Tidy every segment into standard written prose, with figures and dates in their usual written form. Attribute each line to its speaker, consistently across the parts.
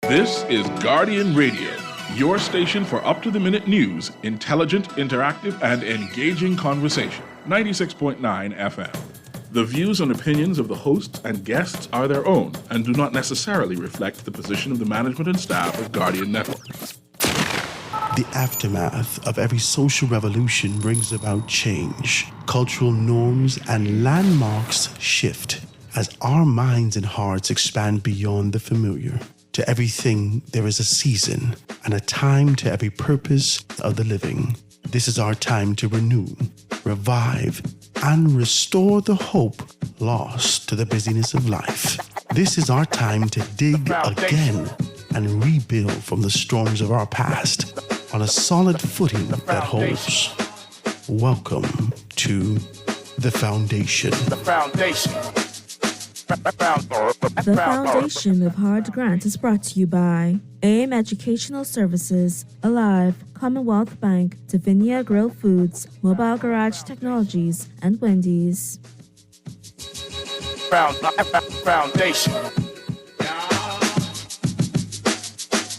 Speaker 1: This is Guardian Radio, your station for up-to-the-minute news, intelligent, interactive, and engaging conversation. 96.9 FM. The views and opinions of the hosts and guests are their own and do not necessarily reflect the position of the management and staff of Guardian Network.
Speaker 2: The aftermath of every social revolution brings about change. Cultural norms and landmarks shift as our minds and hearts expand beyond the familiar. To everything, there is a season and a time to every purpose of the living. This is our time to renew, revive, and restore the hope lost to the busyness of life. This is our time to dig again and rebuild from the storms of our past on a solid footing that holds. Welcome to The Foundation.
Speaker 3: The Foundation.
Speaker 4: The Foundation with Hard Grant is brought to you by AIM Educational Services, Alive, Commonwealth Bank, Divinia Grill Foods, Mobile Garage Technologies, and Wendy's.
Speaker 3: Foundation.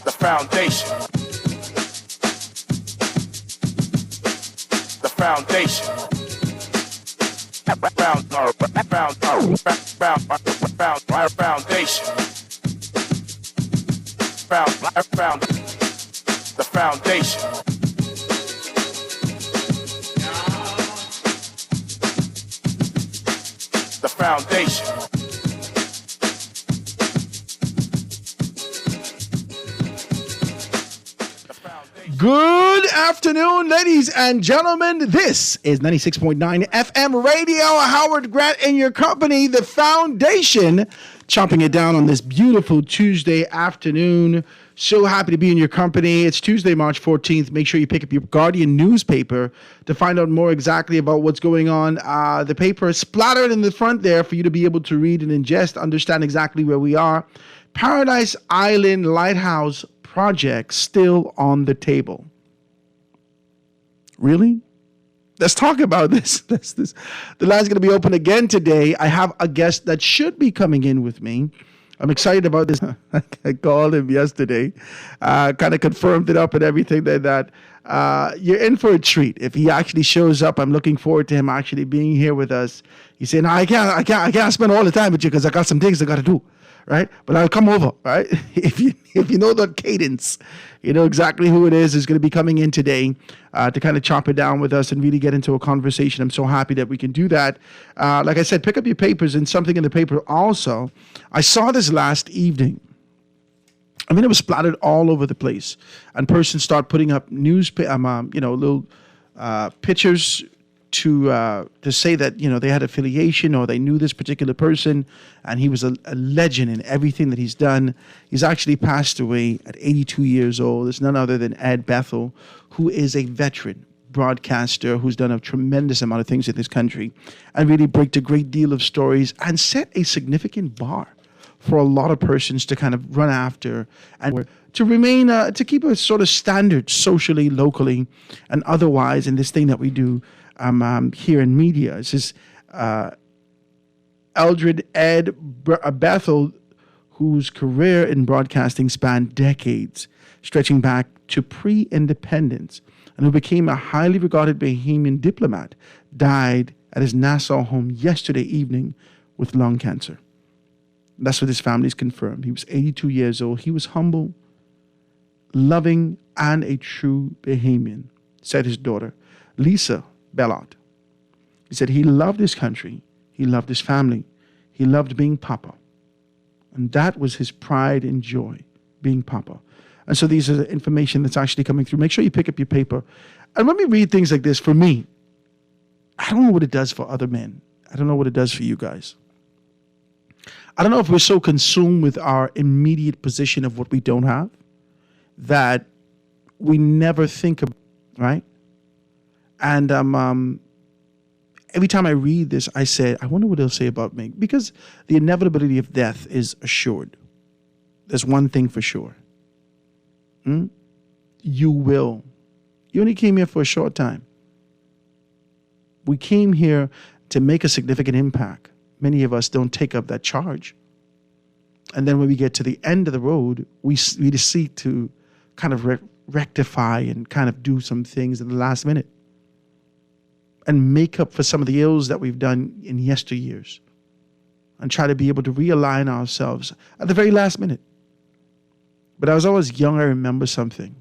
Speaker 3: The Foundation. The Foundation. Foundation. The Foundation. The Foundation.
Speaker 5: Good afternoon, ladies and gentlemen. This is 96.9 FM Radio. Howard Grant in your company, The Foundation, chopping it down on this beautiful Tuesday afternoon. So happy to be in your company. It's Tuesday, March 14th. Make sure you pick up your Guardian newspaper to find out more exactly about what's going on. The paper is splattered in the front there for you to be able to read and ingest, understand exactly where we are. Paradise Island Lighthouse project still on the table. Really? Let's talk about this. The line's going to be open again today. I have a guest that should be coming in with me. I'm excited about this. I called him yesterday, kind of confirmed it up and everything that you're in for a treat. If he actually shows up, I'm looking forward to him actually being here with us. He said, "No, I can't spend all the time with you because I got some things I got to do." Right? But I'll come over, right? If you know the cadence, you know exactly who it is going to be coming in today to kind of chop it down with us and really get into a conversation. I'm so happy that we can do that. Like I said, pick up your papers and something in the paper also. I saw this last evening. I mean, it was splattered all over the place. And persons start putting up little pictures to say that, they had affiliation or they knew this particular person and he was a legend in everything that he's done. He's actually passed away at 82 years old. It's none other than Ed Bethel, who is a veteran broadcaster who's done a tremendous amount of things in this country and really break a great deal of stories and set a significant bar for a lot of persons to kind of run after and to remain, to keep a sort of standard socially, locally, and otherwise in this thing that we do here in media. This is Eldred Ed Bethel, whose career in broadcasting spanned decades, stretching back to pre-independence, and who became a highly regarded Bahamian diplomat, died at his Nassau home yesterday evening with lung cancer. That's what his family's confirmed. He was 82 years old. He was humble, loving, and a true Bahamian, said his daughter, Lisa Bellot. He said he loved his country, he loved his family, he loved being Papa. And that was his pride and joy, being Papa. And so these are the information that's actually coming through. Make sure you pick up your paper. And when we read things like this, for me, I don't know what it does for other men. I don't know what it does for you guys. I don't know if we're so consumed with our immediate position of what we don't have that we never think of, right? And every time I read this, I say, I wonder what they'll say about me. Because the inevitability of death is assured. There's one thing for sure. You will. You only came here for a short time. We came here to make a significant impact. Many of us don't take up that charge. And then when we get to the end of the road, we just seek to kind of rectify and kind of do some things at the last minute and make up for some of the ills that we've done in yesteryears and try to be able to realign ourselves at the very last minute. But as I was young, I remember something.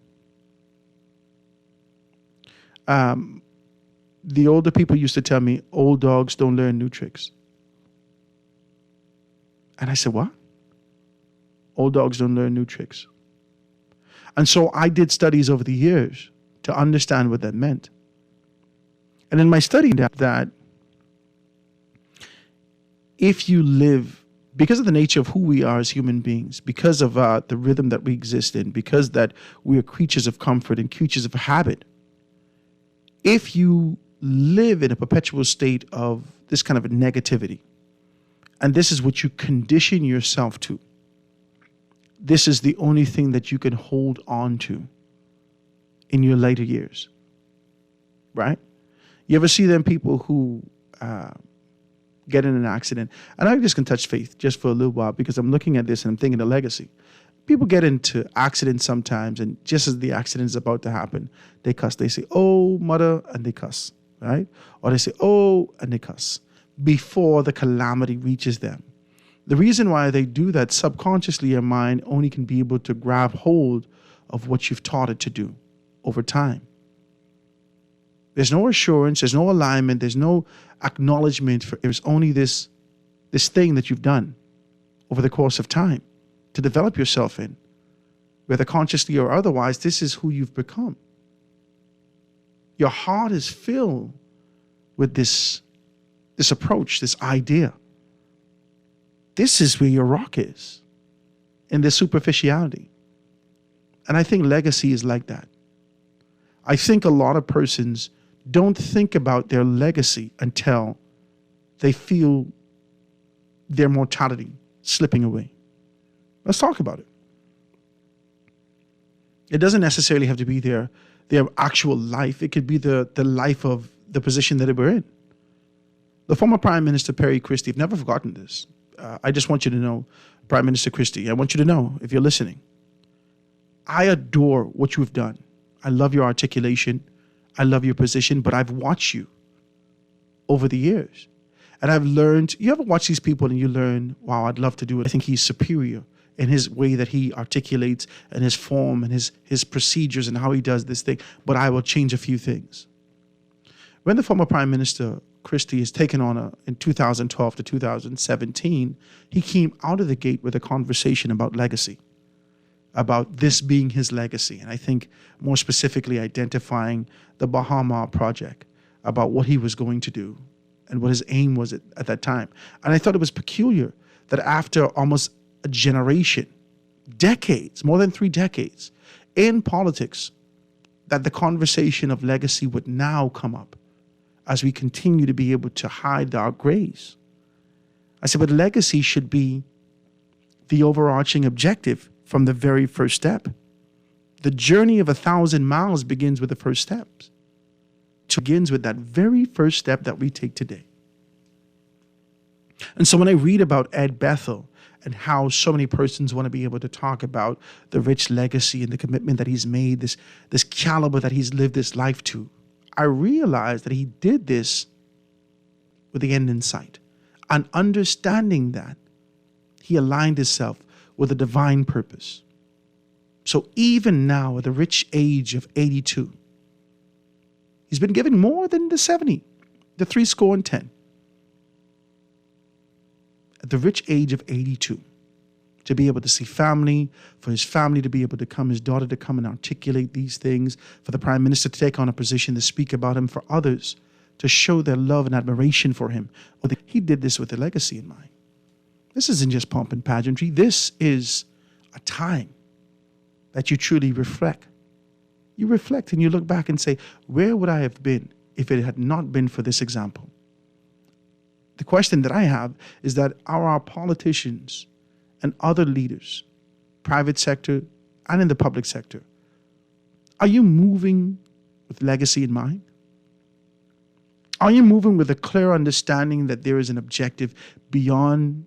Speaker 5: The older people used to tell me, old dogs don't learn new tricks. And I said, what? Old dogs don't learn new tricks. And so I did studies over the years to understand what that meant. And in my study, that if you live, because of the nature of who we are as human beings, because of the rhythm that we exist in, because that we are creatures of comfort and creatures of habit, if you live in a perpetual state of this kind of a negativity, and this is what you condition yourself to, this is the only thing that you can hold on to in your later years, right? You ever see them people who get in an accident? And I just can touch faith just for a little while because I'm looking at this and I'm thinking of legacy. People get into accidents sometimes, and just as the accident is about to happen, they cuss. They say, oh, mother, and they cuss, right? Or they say, oh, and they cuss before the calamity reaches them. The reason why they do that, subconsciously, your mind only can be able to grab hold of what you've taught it to do over time. There's no assurance, there's no alignment, there's no acknowledgement for there's only this thing that you've done over the course of time to develop yourself in, whether consciously or otherwise. This is who you've become. Your heart is filled with this approach, this idea. This is where your rock is, in this superficiality. And I think legacy is like that. I think a lot of persons don't think about their legacy until they feel their mortality slipping away. Let's talk about it. It doesn't necessarily have to be their actual life. It could be the life of the position that we're in. The former Prime Minister Perry Christie, I've never forgotten this. I just want you to know, Prime Minister Christie, I want you to know, if you're listening, I adore what you've done. I love your articulation. I love your position, but I've watched you over the years. And I've learned, you ever watch these people and you learn, wow, I'd love to do it. I think he's superior in his way that he articulates and his form and his procedures and how he does this thing, but I will change a few things. When the former Prime Minister Christie is taken on in 2012 to 2017, he came out of the gate with a conversation about legacy, about this being his legacy. And I think more specifically identifying the Bahama Project, about what he was going to do and what his aim was at that time. And I thought it was peculiar that after almost a generation, decades, more than 3 decades in politics, that the conversation of legacy would now come up as we continue to be able to hide our grays. I said, but legacy should be the overarching objective from the very first step. The journey of 1,000 miles begins with the first steps. It begins with that very first step that we take today. And so when I read about Ed Bethel and how so many persons want to be able to talk about the rich legacy and the commitment that he's made, this caliber that he's lived his life to, I realized that he did this with the end in sight. And understanding that, he aligned himself with a divine purpose. So even now, at the rich age of 82, he's been given more than the 70, the 70. At the rich age of 82, to be able to see family, for his family to be able to come, his daughter to come and articulate these things, for the Prime Minister to take on a position to speak about him, for others to show their love and admiration for him. He did this with a legacy in mind. This isn't just pomp and pageantry. This is a time that you truly reflect. You reflect and you look back and say, where would I have been if it had not been for this example? The question that I have is that are our politicians and other leaders, private sector and in the public sector, are you moving with legacy in mind? Are you moving with a clear understanding that there is an objective beyond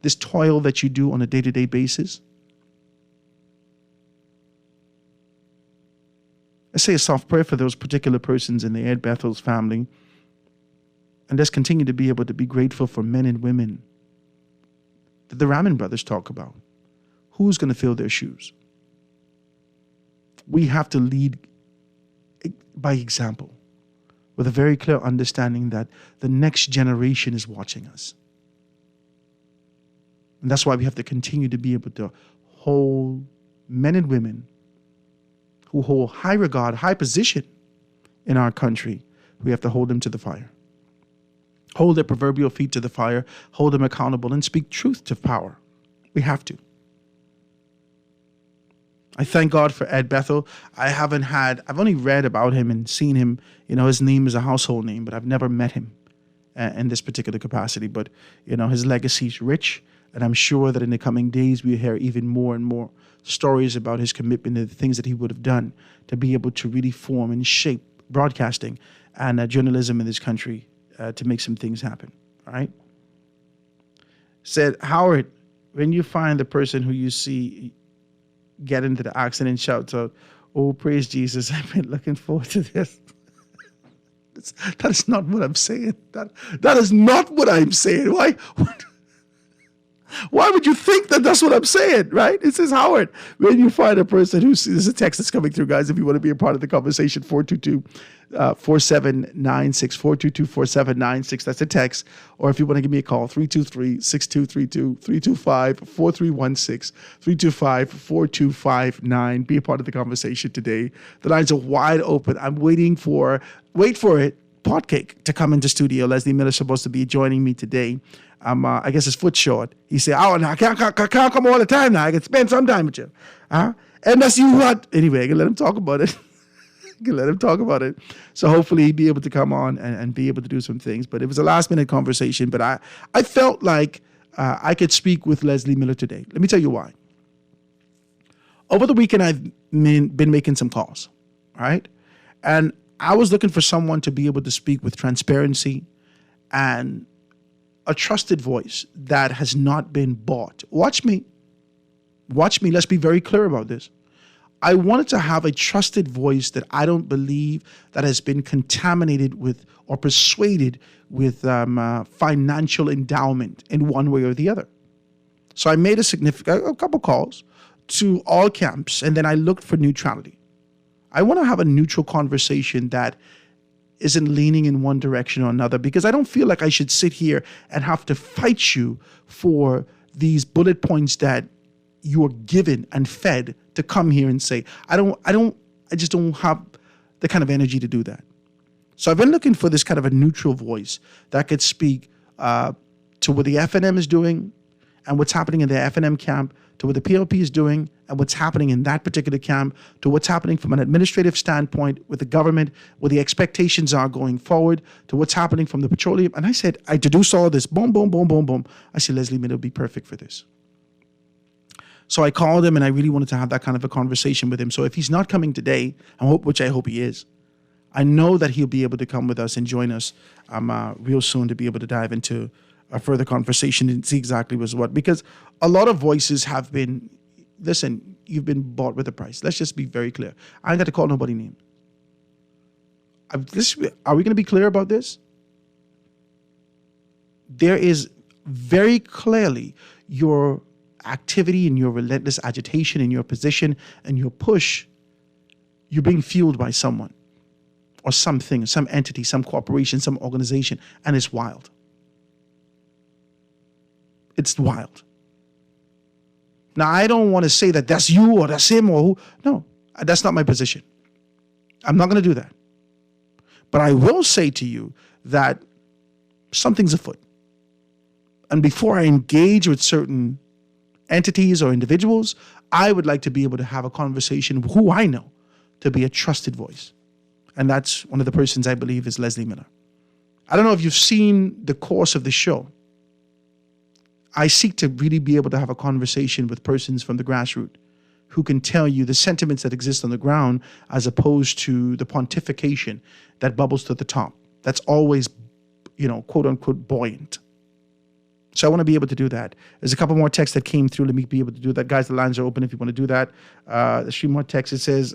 Speaker 5: this toil that you do on a day-to-day basis. I say a soft prayer for those particular persons in the Ed Bethel's family. And let's continue to be able to be grateful for men and women that the Raman brothers talk about. Who's going to fill their shoes? We have to lead by example with a very clear understanding that the next generation is watching us. And that's why we have to continue to be able to hold men and women who hold high regard, high position in our country. We have to hold them to the fire. Hold their proverbial feet to the fire, hold them accountable, and speak truth to power. We have to. I thank God for Ed Bethel. I've only read about him and seen him. His name is a household name, but I've never met him in this particular capacity. But, his legacy is rich. And I'm sure that in the coming days, we'll hear even more and more stories about his commitment and the things that he would have done to be able to really form and shape broadcasting and journalism in this country to make some things happen. All right. Said, Howard, when you find the person who you see get into the accident, shouts out, "Oh, praise Jesus, I've been looking forward to this." That is not what I'm saying. That is not what I'm saying. Why would you think that that's what I'm saying, right? It says, Howard, when you find a person this is a text that's coming through, guys, if you want to be a part of the conversation, 422-4796, 422-4796, that's a text. Or if you want to give me a call, 323-6232, 325-4316, 325-4259. Be a part of the conversation today. The lines are wide open. I'm wait for it, Potcake to come into studio. Leslie Miller is supposed to be joining me today. I guess his foot's short. He said, I can't come all the time now. I can spend some time with you. And that's you what? Anyway, I can let him talk about it. So hopefully he'll be able to come on and be able to do some things. But it was a last minute conversation. But I felt like I could speak with Leslie Miller today. Let me tell you why. Over the weekend, I've been making some calls. All right. And I was looking for someone to be able to speak with transparency and a trusted voice that has not been bought. Watch me. Let's be very clear about this. I wanted to have a trusted voice that I don't believe that has been contaminated with or persuaded with financial endowment in one way or the other. So I made a couple calls to all camps, and then I looked for neutrality. I want to have a neutral conversation that isn't leaning in one direction or another, because I don't feel like I should sit here and have to fight you for these bullet points that you're given and fed to come here and say. I just don't have the kind of energy to do that. So I've been looking for this kind of a neutral voice that could speak to what the FNM is doing and what's happening in the FNM camp, to what the PLP is doing and what's happening in that particular camp, to what's happening from an administrative standpoint with the government, what the expectations are going forward, to what's happening from the petroleum. And I said, I deduced all this, boom, boom, boom, boom, boom. I said, Leslie Miller will be perfect for this. So I called him and I really wanted to have that kind of a conversation with him. So if he's not coming today, which I hope he is, I know that he'll be able to come with us and join us real soon to be able to dive into a further conversation and see exactly what, because a lot of voices have been, listen, you've been bought with a price. Let's just be very clear. I ain't got to call nobody name. Are we going to be clear about this? There is very clearly your activity and your relentless agitation and your position and your push. You're being fueled by someone or something, some entity, some corporation, some organization, and it's wild. It's wild. Now, I don't want to say that that's you or that's him or who. No, that's not my position. I'm not going to do that. But I will say to you that something's afoot. And before I engage with certain entities or individuals, I would like to be able to have a conversation with who I know to be a trusted voice. And that's one of the persons I believe is Leslie Miller. I don't know if you've seen the course of the show. I seek to really be able to have a conversation with persons from the grassroots who can tell you the sentiments that exist on the ground as opposed to the pontification that bubbles to the top. That's always, quote unquote, buoyant. So I want to be able to do that. There's a couple more texts that came through. Let me be able to do that. Guys, the lines are open if you want to do that. There's 3 more texts. It says,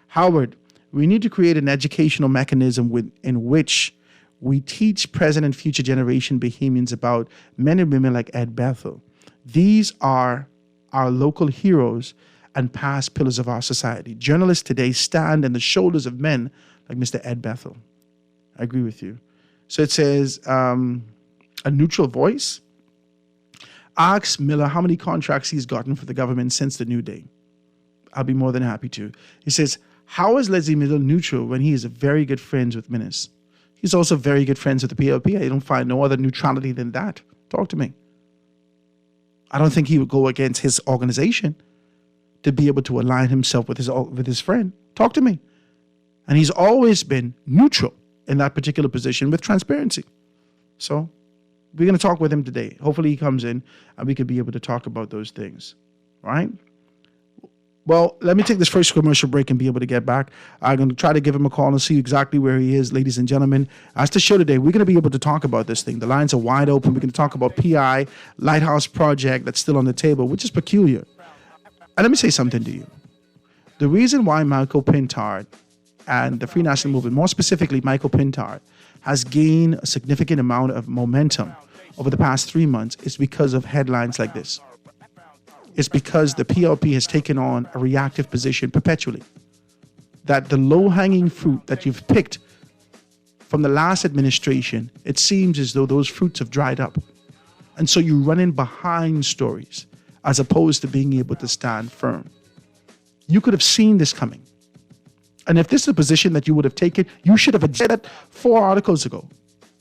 Speaker 5: Howard, we need to create an educational mechanism in which we teach present and future generation Bahamians about men and women like Ed Bethel. These are our local heroes and past pillars of our society. Journalists today stand on the shoulders of men like Mr. Ed Bethel. I agree with you. So it says, a neutral voice. Ask Miller how many contracts he's gotten for the government since the New Day. I'll be more than happy to. He says, how is Leslie Miller neutral when he is very good friends with Minnis? He's also very good friends with the PLP. I don't find no other neutrality than that. Talk to me. I don't think he would go against his organization to be able to align himself with his friend. Talk to me. And he's always been neutral in that particular position with transparency. So we're going to talk with him today. Hopefully he comes in and we could be able to talk about those things. Right? Well, let me take this first commercial break and be able to get back. I'm going to try to give him a call and see exactly where he is, ladies and gentlemen. As the show today, we're going to be able to talk about this thing. The lines are wide open. We're going to talk about PI, Lighthouse Project that's still on the table, which is peculiar. And let me say something to you. The reason why Michael Pintard and the Free National Movement, more specifically Michael Pintard, has gained a significant amount of momentum over the past 3 months is because of headlines like this. It's because the PLP has taken on a reactive position perpetually. That the low-hanging fruit that you've picked from the last administration, it seems as though those fruits have dried up. And so you run in behind stories as opposed to being able to stand firm. You could have seen this coming. And if this is a position that you would have taken, you should have said that 4 articles ago.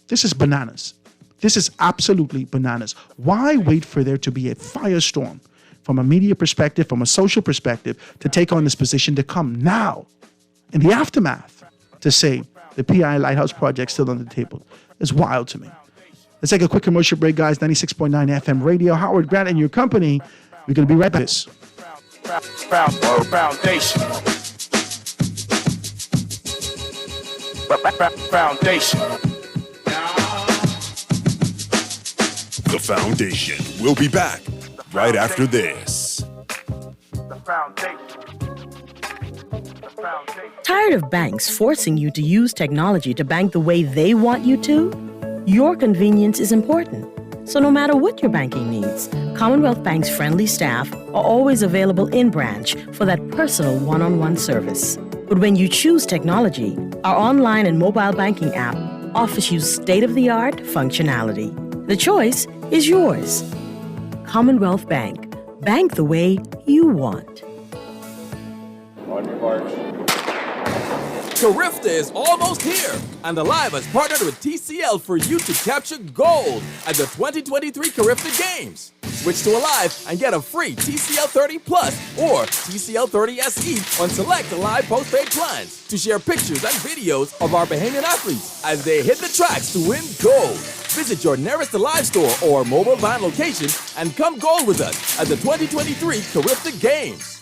Speaker 5: This is bananas. This is absolutely bananas. Why wait for there to be a firestorm from a media perspective, from a social perspective, to take on this position to come now, in the aftermath, to say the PI Lighthouse Project still on the table? It's wild to me. Let's take a quick commercial break, guys. 96.9 FM radio. Howard Grant and your company. We're going to be right back.
Speaker 3: Foundation. Foundation.
Speaker 6: The Foundation. We'll be back right after this.
Speaker 3: The foundation.
Speaker 7: Tired of banks forcing you to use technology to bank the way they want you to? Your convenience is important. So no matter what your banking needs, Commonwealth Bank's friendly staff are always available in branch for that personal one-on-one service. But when you choose technology, our online and mobile banking app offers you state-of-the-art functionality. The choice is yours. Commonwealth Bank. Bank the way you want.
Speaker 8: Carifta is almost here, and the Live has partnered with TCL for you to capture gold at the 2023 Carifta Games. Switch to Alive and get a free TCL 30 Plus or TCL 30 SE on select Alive postpaid plans to share pictures and videos of our Bahamian athletes as they hit the tracks to win gold. Visit your nearest Alive store or mobile van location and come gold with us at the 2023 Carifta Games.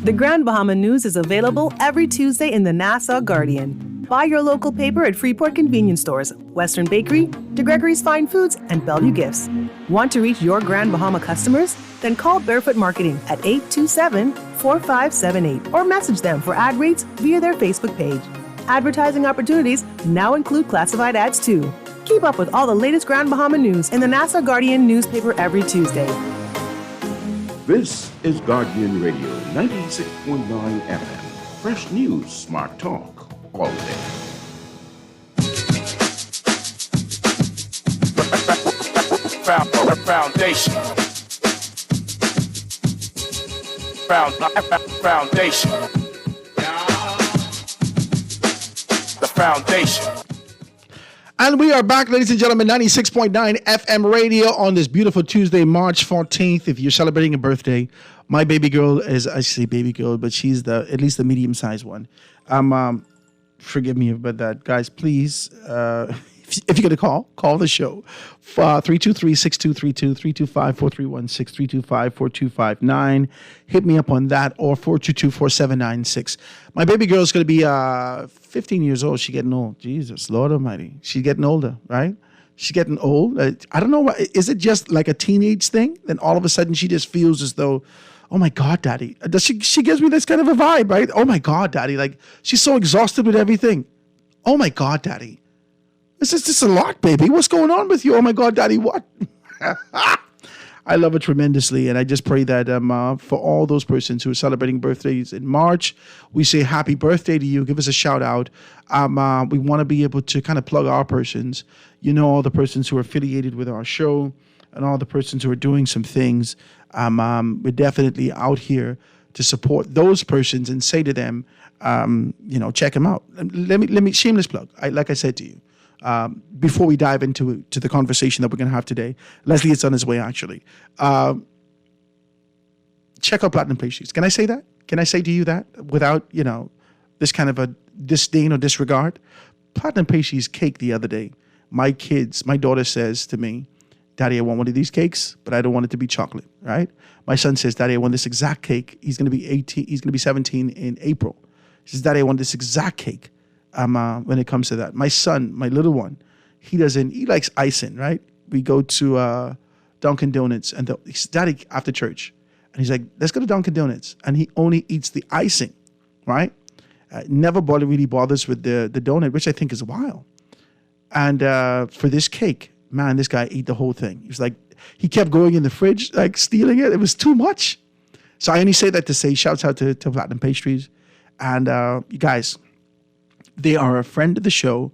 Speaker 9: The Grand Bahama News is available every Tuesday in the Nassau Guardian. Buy your local paper at Freeport convenience stores, Western Bakery, DeGregory's Fine Foods, and Bellevue Gifts. Want to reach your Grand Bahama customers? Then call Barefoot Marketing at 827-4578 or message them for ad rates via their Facebook page. Advertising opportunities now include classified ads too. Keep up with all the latest Grand Bahama news in the Nassau Guardian newspaper every Tuesday.
Speaker 10: This is Guardian Radio 96.9 FM. Fresh news, smart talk, all day.
Speaker 3: Foundation. Foundation. The foundation.
Speaker 5: And we are back, ladies and gentlemen, 96.9 FM radio on this beautiful Tuesday, March 14th. If you're celebrating a birthday, my baby girl is, I say baby girl, but she's at least the medium-sized one. Forgive me about that. Guys, please, if you're going to call the show. 323-6232, 325-4316, 325-4259. Hit me up on that, or 422-4796. My baby girl is going to be 15 years old. She's getting old. Jesus, Lord Almighty. She's getting older, right? She's getting old. I don't know. Is it just like a teenage thing? Then all of a sudden she just feels as though, oh my God, Daddy. She gives me this kind of a vibe, right? Oh my God, Daddy. Like, she's so exhausted with everything. Oh my God, Daddy. This is just a lot, baby. What's going on with you? Oh my God, Daddy, what? I love it tremendously, and I just pray that for all those persons who are celebrating birthdays in March, we say happy birthday to you. Give us a shout out. We want to be able to kind of plug our persons. You know, all the persons who are affiliated with our show and all the persons who are doing some things. We're definitely out here to support those persons and say to them, check them out. Let me shameless plug. Like I said to you. Before we dive into the conversation that we're going to have today, Leslie is on his way, actually. Check out Platinum Pastries. Can I say that? Can I say to you that without, this kind of a disdain or disregard? Platinum Pastries cake the other day. My daughter says to me, Daddy, I want one of these cakes, but I don't want it to be chocolate, right? My son says, Daddy, I want this exact cake. He's going to be 18. He's going to be 17 in April. He says, Daddy, I want this exact cake. When it comes to that, my son, my little one, he likes icing, right? We go to Dunkin' Donuts, and he says, Daddy, after church, and he's like, let's go to Dunkin' Donuts, and he only eats the icing, right? Never really bothers with the donut, which I think is wild. And for this cake, man, this guy ate the whole thing. He was like, he kept going in the fridge, like stealing it. It was too much. So I only say that to say, shouts out to Platinum Pastries, and you guys. They are a friend of the show.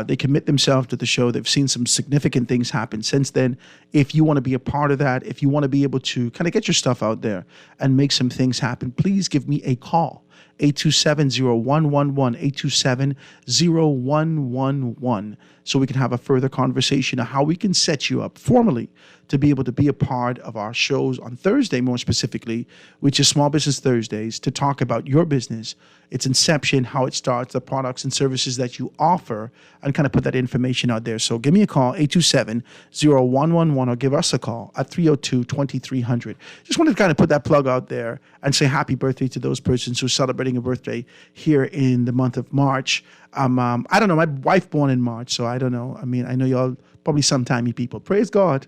Speaker 5: They commit themselves to the show. They've seen some significant things happen since then. If you want to be a part of that, if you want to be able to kind of get your stuff out there and make some things happen, please give me a call. 827-0111, 827-0111, so we can have a further conversation on how we can set you up formally to be able to be a part of our shows on Thursday, more specifically, which is Small Business Thursdays, to talk about your business, its inception, how it starts, the products and services that you offer, and kind of put that information out there. So give me a call, 827-0111, or give us a call at 302-2300. Just wanted to kind of put that plug out there and say happy birthday to those persons who are celebrating a birthday here in the month of March. I don't know, my wife born in March, so I don't know. I mean, I know y'all probably sometimey people. Praise God.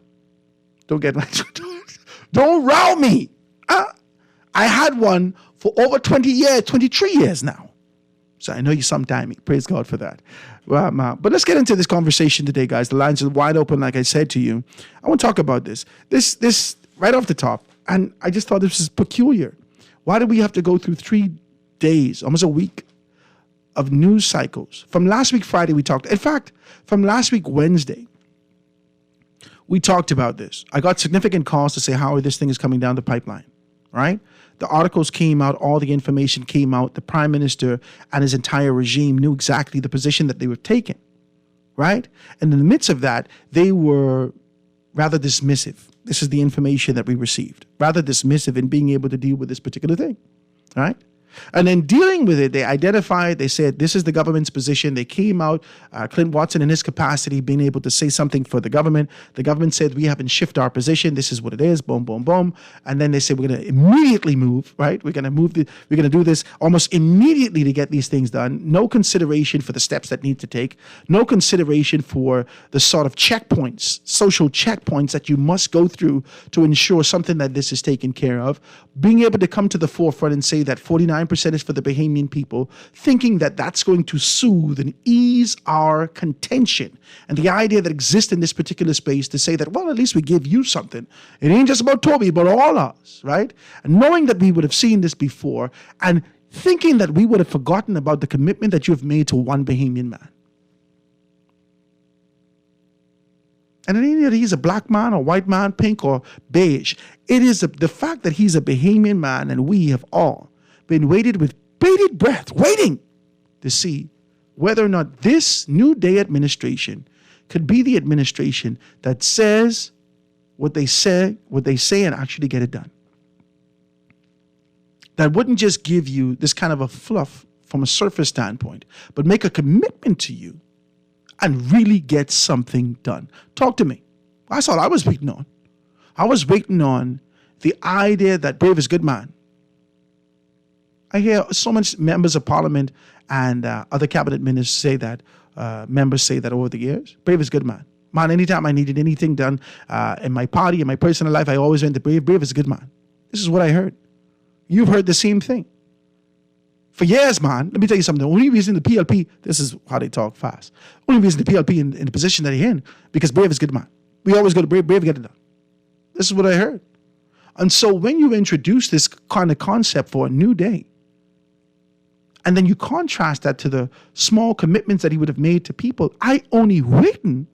Speaker 5: Don't get like, don't row me. I had one for over 20 years, 23 years now. So I know you sometimey. Praise God for that. Well, but let's get into this conversation today, guys. The lines are wide open, like I said to you. I want to talk about this right off the top. And I just thought this was peculiar. Why did we have to go through 3 days, almost a week, of news cycles? From last week, Friday, we talked. In fact, from last week, Wednesday, we talked about this. I got significant calls to say how this thing is coming down the pipeline, right? The articles came out, all the information came out. The prime minister and his entire regime knew exactly the position that they were taking, right? And in the midst of that, they were rather dismissive. This is the information that we received. Rather dismissive in being able to deal with this particular thing, right? And then dealing with it, they identified, they said, this is the government's position. They came out, Clint Watson in his capacity, being able to say something for the government. The government said, we haven't shifted our position. This is what it is, boom, boom, boom. And then they said, we're going to immediately move, right? We're going to do this almost immediately to get these things done. No consideration for the steps that need to take. No consideration for the sort of checkpoints, social checkpoints that you must go through to ensure something that this is taken care of. Being able to come to the forefront and say that 49% is for the Bahamian people, thinking that that's going to soothe and ease our contention. And the idea that exists in this particular space to say that, well, at least we give you something. It ain't just about Toby, but all us, right? And knowing that we would have seen this before and thinking that we would have forgotten about the commitment that you have made to one Bahamian man. And it ain't that he's a black man or white man, pink or beige. It is the fact that he's a Bahamian man, and we have all been waited with bated breath, waiting to see whether or not this New Day administration could be the administration that says what they say, and actually get it done. That wouldn't just give you this kind of a fluff from a surface standpoint, but make a commitment to you and really get something done. Talk to me. That's all I was waiting on. I was waiting on the idea that Brave is good man. I hear so many members of parliament and other cabinet ministers say that, members say that over the years. Brave is good man. Man, anytime I needed anything done in my party, in my personal life, I always went to Brave. Brave is a good man. This is what I heard. You've heard the same thing. For years, man, let me tell you something. The only reason the PLP, this is how they talk fast. Only reason the PLP in the position that he's in, because Brave is good man. We always go to Brave, Brave get it done. This is what I heard. And so when you introduce this kind of concept for a new day, and then you contrast that to the small commitments that he would have made to people, I only waiting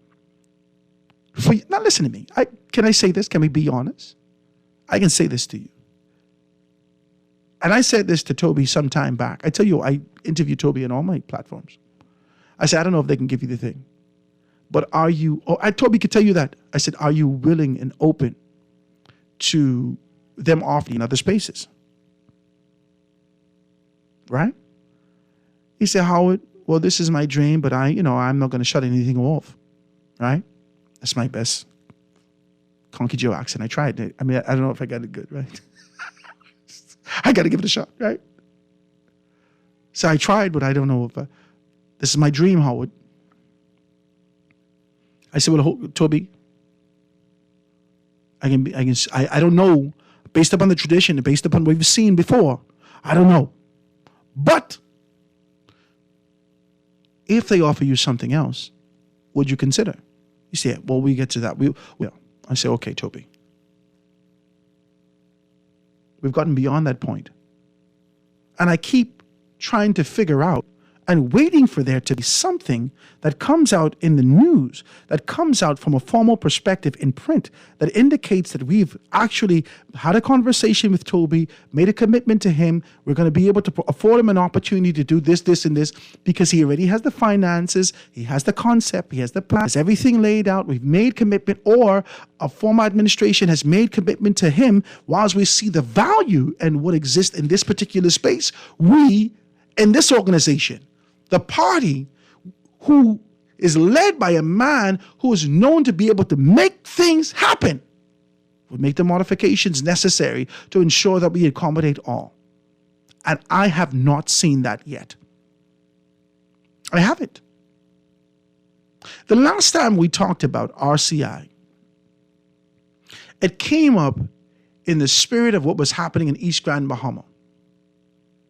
Speaker 5: for you. Now listen to me. Can I say this? Can we be honest? I can say this to you. And I said this to Toby some time back. I tell you, I interviewed Toby on all my platforms. I said, I don't know if they can give you the thing, but are you, Toby could tell you that. I said, are you willing and open to them offering other spaces? Right? He said, Howard, well, this is my dream, but I'm not going to shut anything off. Right? That's my best Conky Joe accent. I tried it. I mean, I don't know if I got it good, right? I got to give it a shot, right? So I tried, but I don't know if this is my dream, Howard. I said, well, Toby, I don't know, based upon the tradition, based upon what we've seen before, I don't know. But if they offer you something else, would you consider? You say, well, we get to that. I say, okay, Toby. We've gotten beyond that point. And I keep trying to figure out and waiting for there to be something that comes out in the news, that comes out from a formal perspective in print, that indicates that we've actually had a conversation with Toby, made a commitment to him. We're going to be able to afford him an opportunity to do this, this, and this, because he already has the finances, he has the concept, he has the plan, has everything laid out. We've made commitment, or a former administration has made commitment to him. Whilst we see the value and what exists in this particular space, we, in this organization, the party who is led by a man who is known to be able to make things happen, would make the modifications necessary to ensure that we accommodate all. And I have not seen that yet. I haven't. The last time we talked about RCI, it came up in the spirit of what was happening in East Grand, Bahama,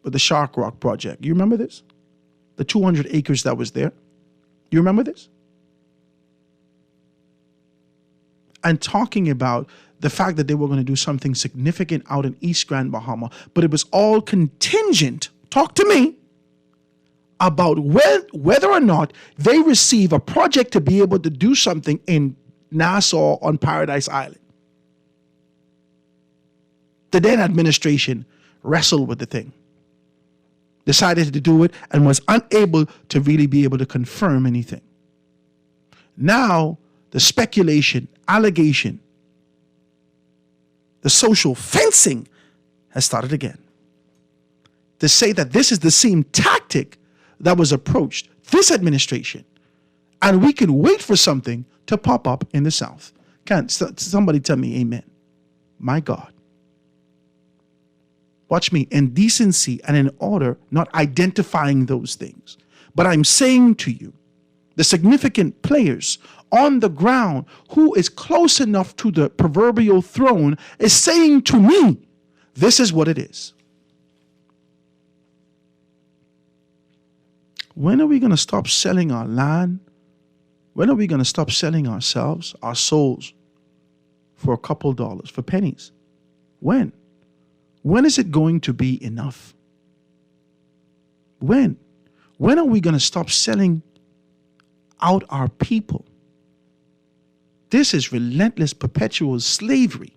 Speaker 5: with the Shark Rock project. You remember this? The 200 acres that was there. You remember this? And talking about the fact that they were going to do something significant out in East Grand, Bahama, but it was all contingent, talk to me, about whether or not they receive a project to be able to do something in Nassau on Paradise Island. The then administration wrestled with the thing, decided to do it, and was unable to really be able to confirm anything. Now, the speculation, allegation, the social fencing has started again. To say that this is the same tactic that was approached this administration, and we can wait for something to pop up in the South. Can't somebody tell me amen? My God. Watch me, in decency and in order, not identifying those things. But I'm saying to you, the significant players on the ground who is close enough to the proverbial throne is saying to me, this is what it is. When are we going to stop selling our land? When are we going to stop selling ourselves, our souls, for a couple dollars, for pennies? When? When is it going to be enough? When? When are we going to stop selling out our people? This is relentless, perpetual slavery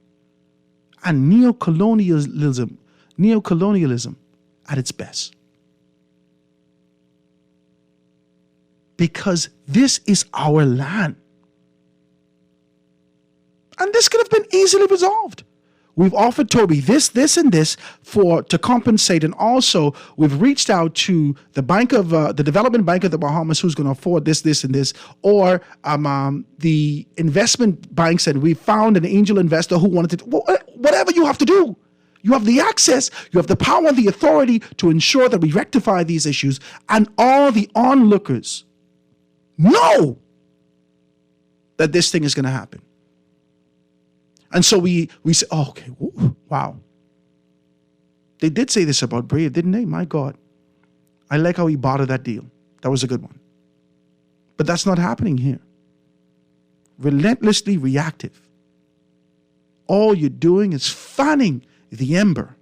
Speaker 5: and neocolonialism at its best. Because this is our land. And this could have been easily resolved. we've offered Toby this, and this to compensate, and also we've reached out to the the Development Bank of the Bahamas, who's going to afford this, and this, or the investment banks, and we found an angel investor who wanted to. Whatever you have to do, you have the access, you have the power and the authority to ensure that we rectify these issues, and all the onlookers know that this thing is going to happen. And so we say, oh, okay, wow. They did say this about Brave, didn't they? My God. I like how he bartered that deal. That was a good one. But that's not happening here. Relentlessly reactive. All you're doing is fanning the ember.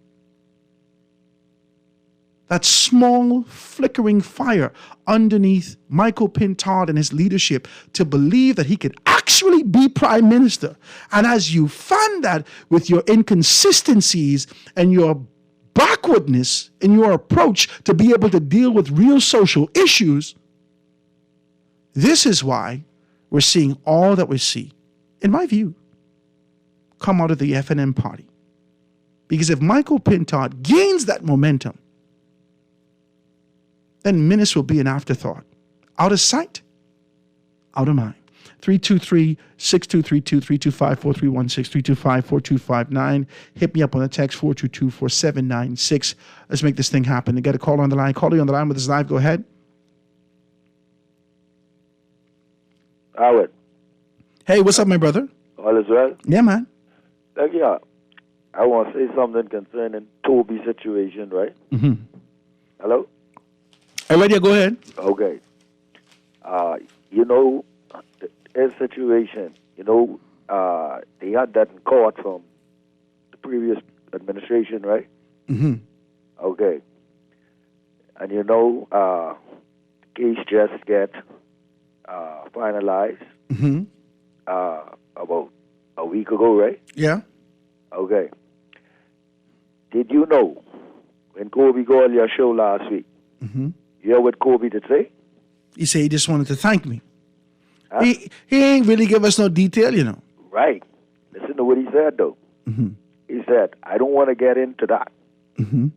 Speaker 5: That small flickering fire underneath Michael Pintard and his leadership to believe that he could actually be prime minister. And as you fan that with your inconsistencies and your backwardness in your approach to be able to deal with real social issues, this is why we're seeing all that we see, in my view, come out of the FNM party. Because if Michael Pintard gains that momentum, then Minnis will be an afterthought. Out of sight, out of mind. 323-6232, 325-4316, 325-4259. Hit me up on the text 422-4796. Let's make this thing happen. You get a call on the line. Caller, you on the line with us live. Go ahead.
Speaker 11: Howard.
Speaker 5: Hey, what's up, my brother?
Speaker 11: All is well?
Speaker 5: Yeah, man.
Speaker 11: Look, yeah. I want to say something concerning Toby's situation, right?
Speaker 5: Mm-hmm.
Speaker 11: Hello?
Speaker 5: Hey, ready? Go ahead.
Speaker 11: Okay. His situation, they had that in court from the previous administration, right?
Speaker 5: Mm-hmm.
Speaker 11: Okay. And the case just get finalized about a week ago, right?
Speaker 5: Yeah.
Speaker 11: Okay. Did you know when Kobe go on your show last week, you hear what Kobe did say?
Speaker 5: He said he just wanted to thank me.
Speaker 11: Huh?
Speaker 5: He ain't really give us no detail,
Speaker 11: Right. Listen to what he said, though.
Speaker 5: Mm-hmm.
Speaker 11: He said, I don't want to get into that.
Speaker 5: Mm-hmm.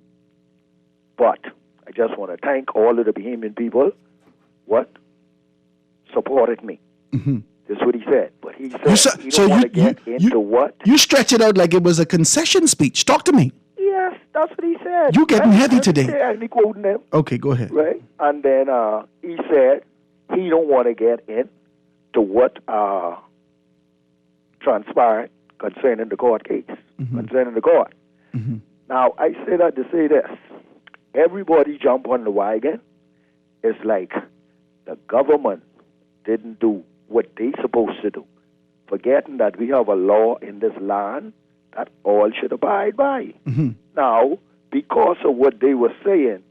Speaker 11: But I just want to thank all of the Bahamian people, supported me.
Speaker 5: Mm-hmm.
Speaker 11: That's what he said. But he said he don't want to get into what?
Speaker 5: You stretch it out like it was a concession speech. Talk to me.
Speaker 11: Yes, that's what he said.
Speaker 5: You getting heavy today.
Speaker 11: I'm quoting him.
Speaker 5: Okay, go ahead.
Speaker 11: Right? And then he said he don't want to get into what transpired concerning the court case, concerning the court.
Speaker 5: Mm-hmm.
Speaker 11: Now, I say that to say this. Everybody jump on the wagon. It's like the government didn't do what they supposed to do, forgetting that we have a law in this land that all should abide by.
Speaker 5: Mm-hmm.
Speaker 11: Now, because of what they were saying,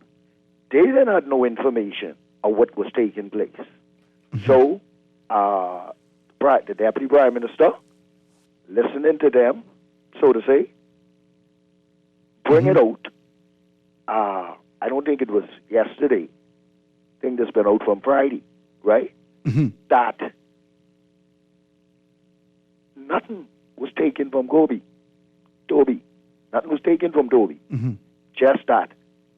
Speaker 11: they didn't have no information of what was taking place.
Speaker 5: Mm-hmm.
Speaker 11: So, the Deputy Prime Minister, listening to them, so to say, bring it out. I don't think it was yesterday. I think this been out from Friday, right?
Speaker 5: Mm-hmm.
Speaker 11: That nothing was taken from Toby. Nothing was taken from Toby.
Speaker 5: Mm-hmm.
Speaker 11: Just that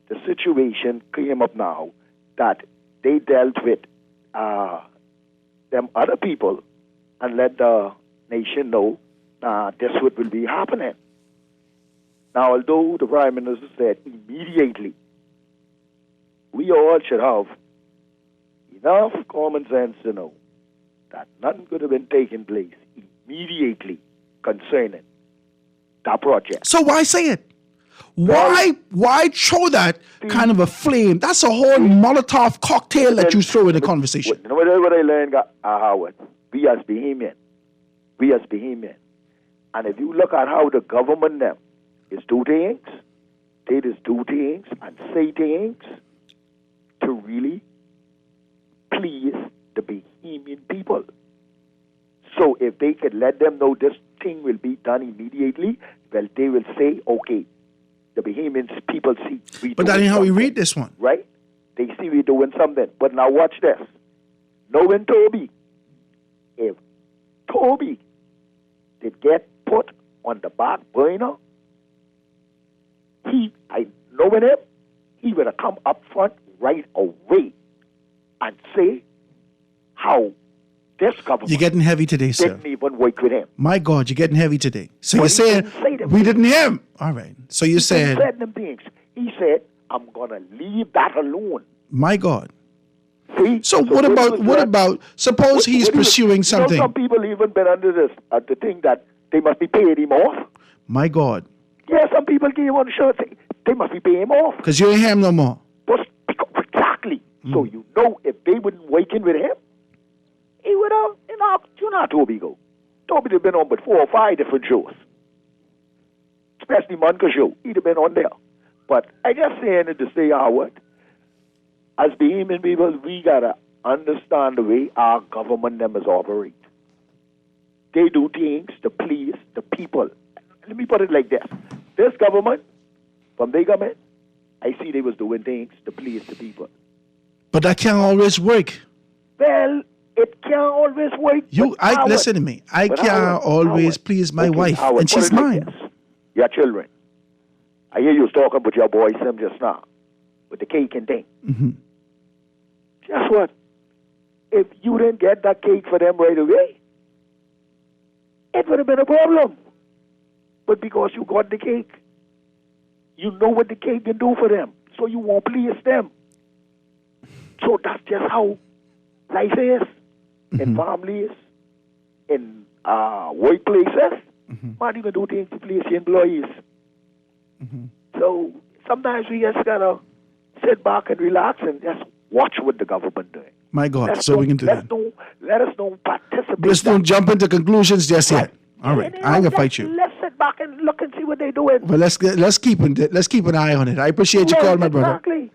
Speaker 11: the situation came up now that they dealt with them other people and let the nation know this what will be happening. Now, although the Prime Minister said immediately, we all should have enough common sense to know that nothing could have been taking place immediately concerning that project.
Speaker 5: So why say it? Why throw that kind of a flame? That's a whole Molotov cocktail that you throw in the conversation.
Speaker 11: You know what I learned, Howard? We as Bahamian. And if you look at how the government them is do things, they just do things and say things to really please the Bahamian people. So if they could let them know this thing will be done immediately, well, they will say, okay, the Bahamian people see.
Speaker 5: But that ain't how we read this one.
Speaker 11: Right? They see we doing something. But now watch this. If Toby did get put on the back burner, I knowing him, he would have come up front right away and say how this government
Speaker 5: You're getting heavy today, sir.
Speaker 11: didn't even work with him.
Speaker 5: My God, you're getting heavy today. So
Speaker 11: But
Speaker 5: you're
Speaker 11: he
Speaker 5: saying
Speaker 11: didn't say them
Speaker 5: we
Speaker 11: things.
Speaker 5: didn't hear him. All right. So you're
Speaker 11: He
Speaker 5: saying,
Speaker 11: said them things. He said, I'm going to leave that alone.
Speaker 5: my God.
Speaker 11: See?
Speaker 5: So what
Speaker 11: he
Speaker 5: about
Speaker 11: was
Speaker 5: suppose he's
Speaker 11: what he was-
Speaker 5: pursuing something?
Speaker 11: You know, some people even been under this the thing that they must be paying him off.
Speaker 5: My God.
Speaker 11: Yeah, some people give him on the show say they must be paying him off.
Speaker 5: Because you ain't hear him no more.
Speaker 11: But exactly. So you know if they wouldn't working with him, he would have, you know how Toby go. Toby have been on but 4 or 5 different shows. Especially Monica show. He'd have been on there. But I just saying it to say, Howard, as the human people, we got to understand the way our government members operate. They do things to please the people. Let me put it like this. This government, from they come in, I see they was doing things to please the people.
Speaker 5: But that can't always work.
Speaker 11: Well, it can't always work. Howard,
Speaker 5: Listen to me. I
Speaker 11: but
Speaker 5: can't
Speaker 11: Howard,
Speaker 5: always please my
Speaker 11: okay,
Speaker 5: wife,
Speaker 11: Howard,
Speaker 5: and
Speaker 11: put
Speaker 5: she's
Speaker 11: it like
Speaker 5: mine.
Speaker 11: this. Your children. I hear you was talking with your boy Sim just now, with the cake and thing.
Speaker 5: Mm-hmm.
Speaker 11: Guess what? If you didn't get that cake for them right away, it would have been a problem. But because you got the cake, you know what the cake can do for them, so you won't please them. So that's just how life is in families, in workplaces. Man, you can do things to please your employees. So sometimes we just gotta sit back and relax and just watch what the government doing.
Speaker 5: My God. So we can do that.
Speaker 11: Let us don't participate.
Speaker 5: Let's don't jump into conclusions just yet. All right. I ain't gonna fight you.
Speaker 11: Let's sit back and look and see what they're doing.
Speaker 5: But let's keep an eye on it. I appreciate your call, my brother.
Speaker 11: Exactly.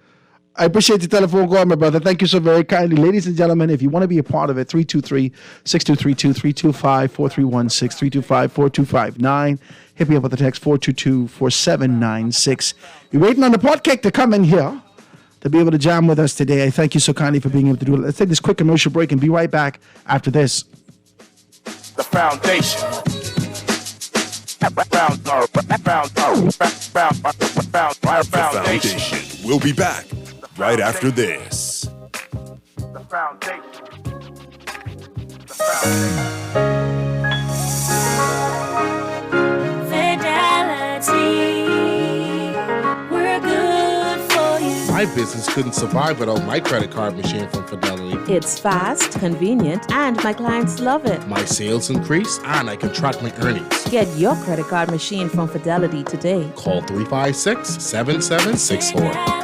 Speaker 5: I appreciate the telephone call, my brother. Thank you so very kindly. Ladies and gentlemen, if you want to be a part of it, 323-6232, 325-4316, 325-4259. Hit me up with the text 422-4796. You're waiting on the pot cake to come in here to be able to jam with us today. I thank you so kindly for being able to do it. Let's take this quick commercial break and be right back after this.
Speaker 3: The foundation.
Speaker 6: The foundation. We'll be back right after this.
Speaker 3: The foundation.
Speaker 12: We're good for you.
Speaker 13: My business couldn't survive without my credit card machine from Fidelity.
Speaker 14: It's fast, convenient, and my clients love it.
Speaker 13: My sales increase, and I can track my earnings.
Speaker 14: Get your credit card machine from Fidelity today.
Speaker 13: Call 356-7764.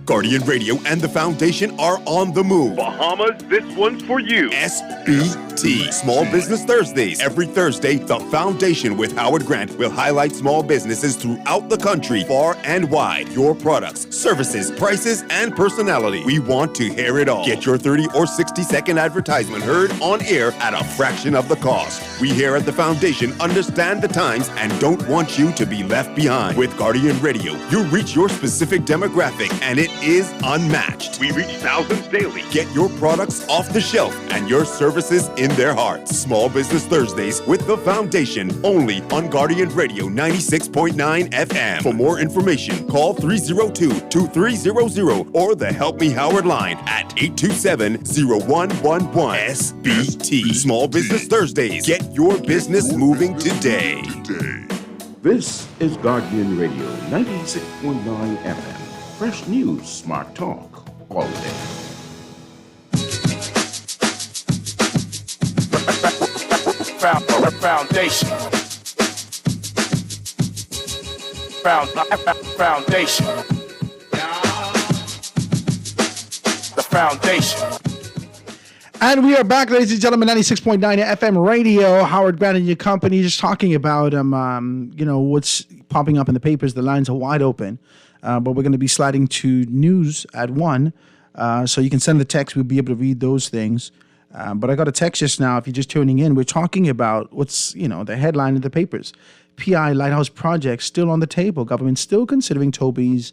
Speaker 6: Guardian Radio and the Foundation are on the move.
Speaker 15: Bahamas, this one's for you.
Speaker 6: SBT, Small Business Thursdays. Every Thursday, the Foundation with Howard Grant will highlight small businesses throughout the country, far and wide. Your products, services, prices, and personality. We want to hear it all. Get your 30 or 60-second advertisement heard on air at a fraction of the cost. We here at the Foundation understand the times and don't want you to be left behind. With Guardian Radio, you reach your specific demographic, and it is unmatched.
Speaker 15: We reach thousands daily.
Speaker 6: Get your products off the shelf and your services in their hearts. Small Business Thursdays with the Foundation, only on Guardian Radio 96.9 FM. For more information, call 302-2300 or the Help Me Howard line at 827-0111. SBT. Small Business Thursdays. Get your business moving today.
Speaker 10: This is Guardian Radio 96.9 FM. Fresh news, smart talk, all day.
Speaker 3: Foundation. Foundation. The foundation.
Speaker 5: And we are back, ladies and gentlemen, 96.9 FM radio. Howard Grant and your company, just talking about what's popping up in the papers. The lines are wide open, but we're going to be sliding to news at 1. So you can send the text. We'll be able to read those things. But I got a text just now. If you're just tuning in, we're talking about what's, the headline in the papers. PI Lighthouse project still on the table. Government still considering Toby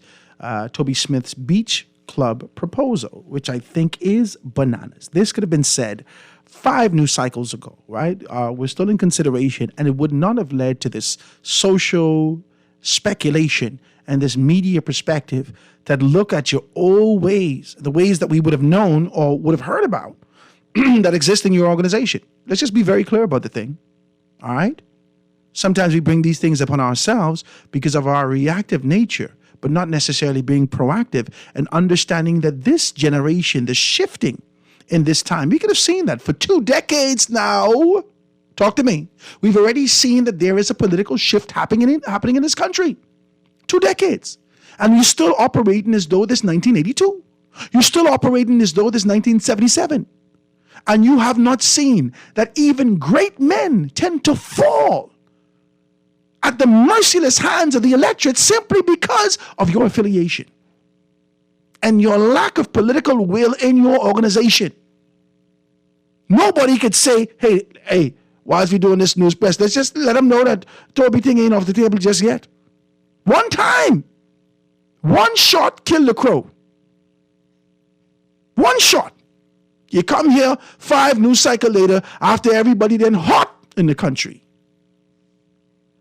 Speaker 5: Smith's beach Club proposal, which I think is bananas. This could have been said 5 news cycles ago, right? We're still in consideration, and it would not have led to this social speculation and this media perspective that look at your old ways, the ways that we would have known or would have heard about that exist in your organization. Let's just be very clear about the thing, all right? Sometimes we bring these things upon ourselves because of our reactive nature, but not necessarily being proactive and understanding that this generation, the shifting in this time, we could have seen that for 2 decades now. Talk to me. We've already seen that there is a political shift happening in this country. 2 decades. And you're still operating as though this 1982. You're still operating as though this 1977. And you have not seen that even great men tend to fall at the merciless hands of the electorate simply because of your affiliation and your lack of political will in your organization. Nobody could say, hey, whilst we're doing this news press, let's just let them know that Toby thing ain't off the table just yet. One time, one shot killed the crow. One shot. You come here 5 news cycle later after everybody then hot in the country.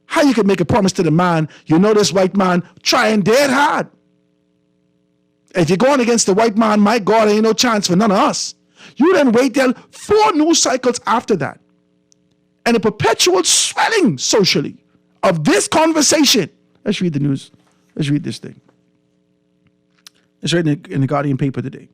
Speaker 5: How you can make a promise to the man, you know this white man trying dead hard. If you're going against the white man, my God, ain't no chance for none of us. You then wait till 4 news cycles after that. And a perpetual swelling socially of this conversation. Let's read the news. Let's read this thing. It's right in the Guardian paper today.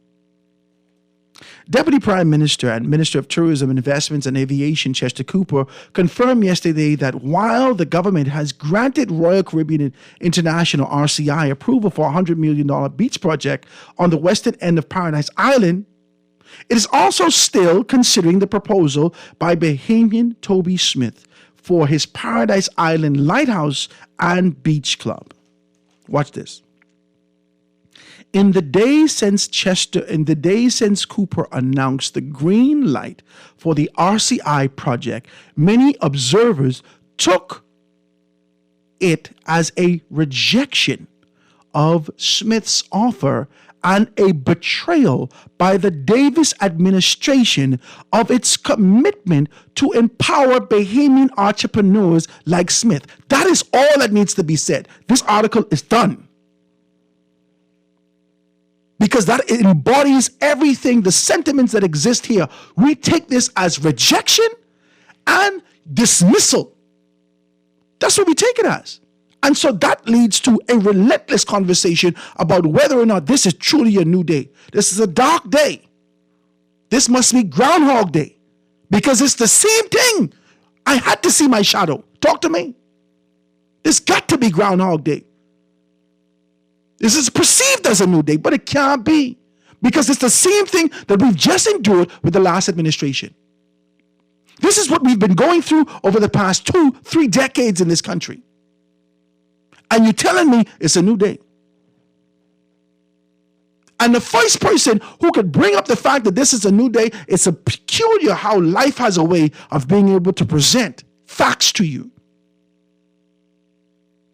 Speaker 5: Deputy Prime Minister and Minister of Tourism, Investments and Aviation, Chester Cooper, confirmed yesterday that while the government has granted Royal Caribbean International, RCI, approval for a $100 million beach project on the western end of Paradise Island, it is also still considering the proposal by Bahamian Toby Smith for his Paradise Island Lighthouse and Beach Club. Watch this. In the days since Cooper announced the green light for the RCI project, many observers took it as a rejection of Smith's offer and a betrayal by the Davis administration of its commitment to empower Bahamian entrepreneurs like Smith. That is all that needs to be said. This article is done. Because that embodies everything, the sentiments that exist here. We take this as rejection and dismissal. That's what we take it as. And so that leads to a relentless conversation about whether or not this is truly a new day. This is a dark day. This must be Groundhog Day. Because it's the same thing. I had to see my shadow. Talk to me. It's got to be Groundhog Day. This is perceived as a new day, but it can't be. Because it's the same thing that we've just endured with the last administration. This is what we've been going through over the past 2-3 decades in this country. And you're telling me it's a new day. And the first person who could bring up the fact that this is a new day, it's a peculiar how life has a way of being able to present facts to you.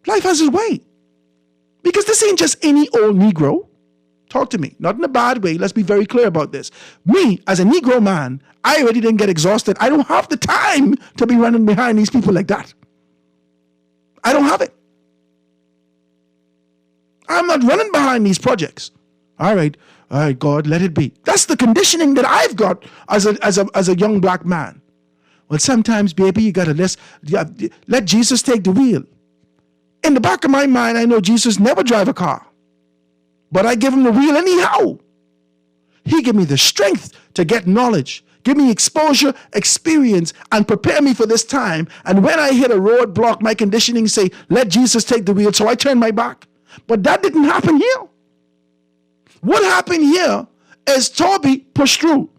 Speaker 5: Life has its way. Because this ain't just any old Negro. Talk to me. Not in a bad way. Let's be very clear about this. Me, as a Negro man, I already didn't get exhausted. I don't have the time to be running behind these people like that. I don't have it. I'm not running behind these projects. All right, God, let it be. That's the conditioning that I've got as a young black man. Well, sometimes, baby, you gotta let Jesus take the wheel. In the back of my mind, I know Jesus never drive a car, but I give him the wheel anyhow. He give me the strength to get knowledge, give me exposure, experience, and prepare me for this time. And when I hit a roadblock, my conditioning say, let Jesus take the wheel. So I turn my back. But that didn't happen here. What happened here is Toby pushed through.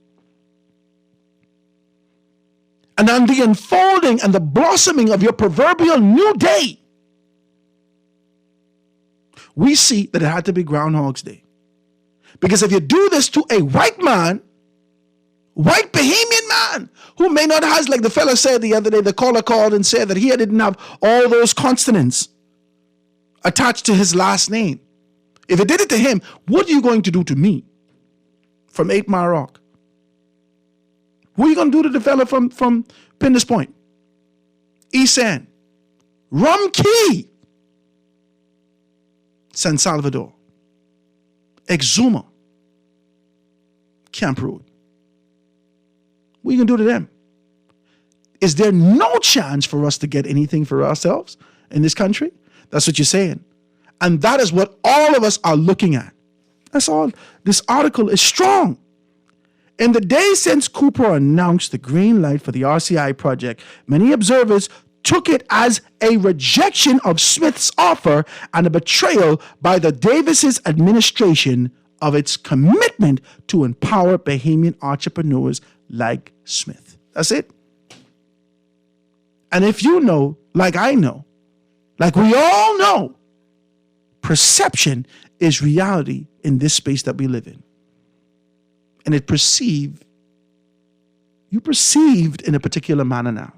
Speaker 5: And on the unfolding and the blossoming of your proverbial new day, we see that it had to be Groundhog's Day. Because if you do this to a white man, white Bahamian man, who may not have, like the fellow said the other day, the caller called and said that he didn't have all those consonants attached to his last name. If it did it to him, what are you going to do to me from 8 Mile Rock? What are you going to do to the fella from Pinders Point, East End, Rum Key, San Salvador, Exuma, Camp Road? What are you going to do to them? Is there no chance for us to get anything for ourselves in this country? That's what you're saying. And that is what all of us are looking at. That's all. This article is strong. In the days since Cooper announced the green light for the RCI project, many observers took it as a rejection of Smith's offer and a betrayal by the Davis's administration of its commitment to empower Bahamian entrepreneurs like Smith. That's it. And if you know, like I know, like we all know, perception is reality in this space that we live in. And you perceived in a particular manner now.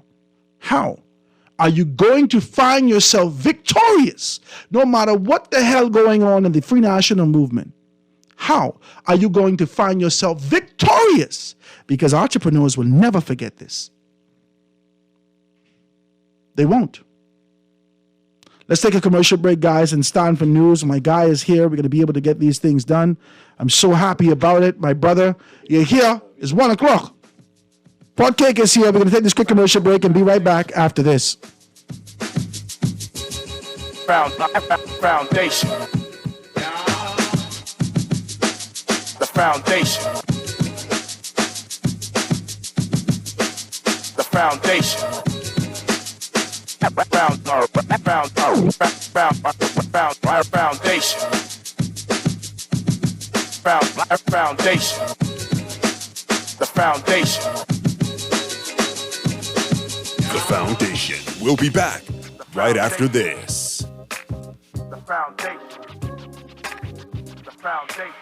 Speaker 5: How are you going to find yourself victorious no matter what the hell going on in the Free National Movement? How are you going to find yourself victorious? Because entrepreneurs will never forget this. They won't. Let's take a commercial break, guys, and stand for news. My guy is here. We're going to be able to get these things done. I'm so happy about it. My brother, you're here. It's 1 o'clock. Pot Cake is here. We're going to take this quick commercial break and be right back after this.
Speaker 3: Foundation. The foundation. The foundation. Foundation. The foundation.
Speaker 6: The Foundation. We'll be back right after this.
Speaker 3: The foundation. The foundation.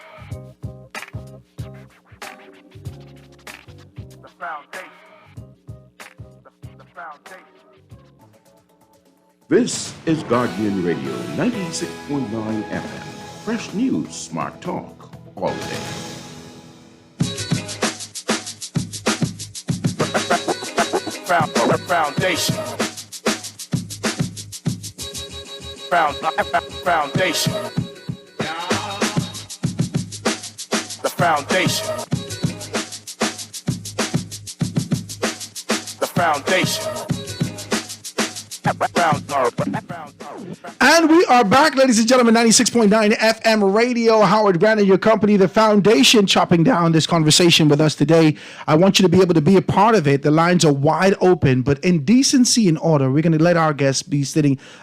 Speaker 3: The foundation. The foundation.
Speaker 10: This is Guardian Radio 96.9 FM. Fresh news, smart talk, all day.
Speaker 3: Foundation. Foundation. The foundation. The foundation.
Speaker 5: And we are back, ladies and gentlemen, 96.9 FM radio. Howard Grant and your company, The Foundation, chopping down this conversation with us today. I want you to be able to be a part of it. The lines are wide open, but in decency and order, we're going to let our guest be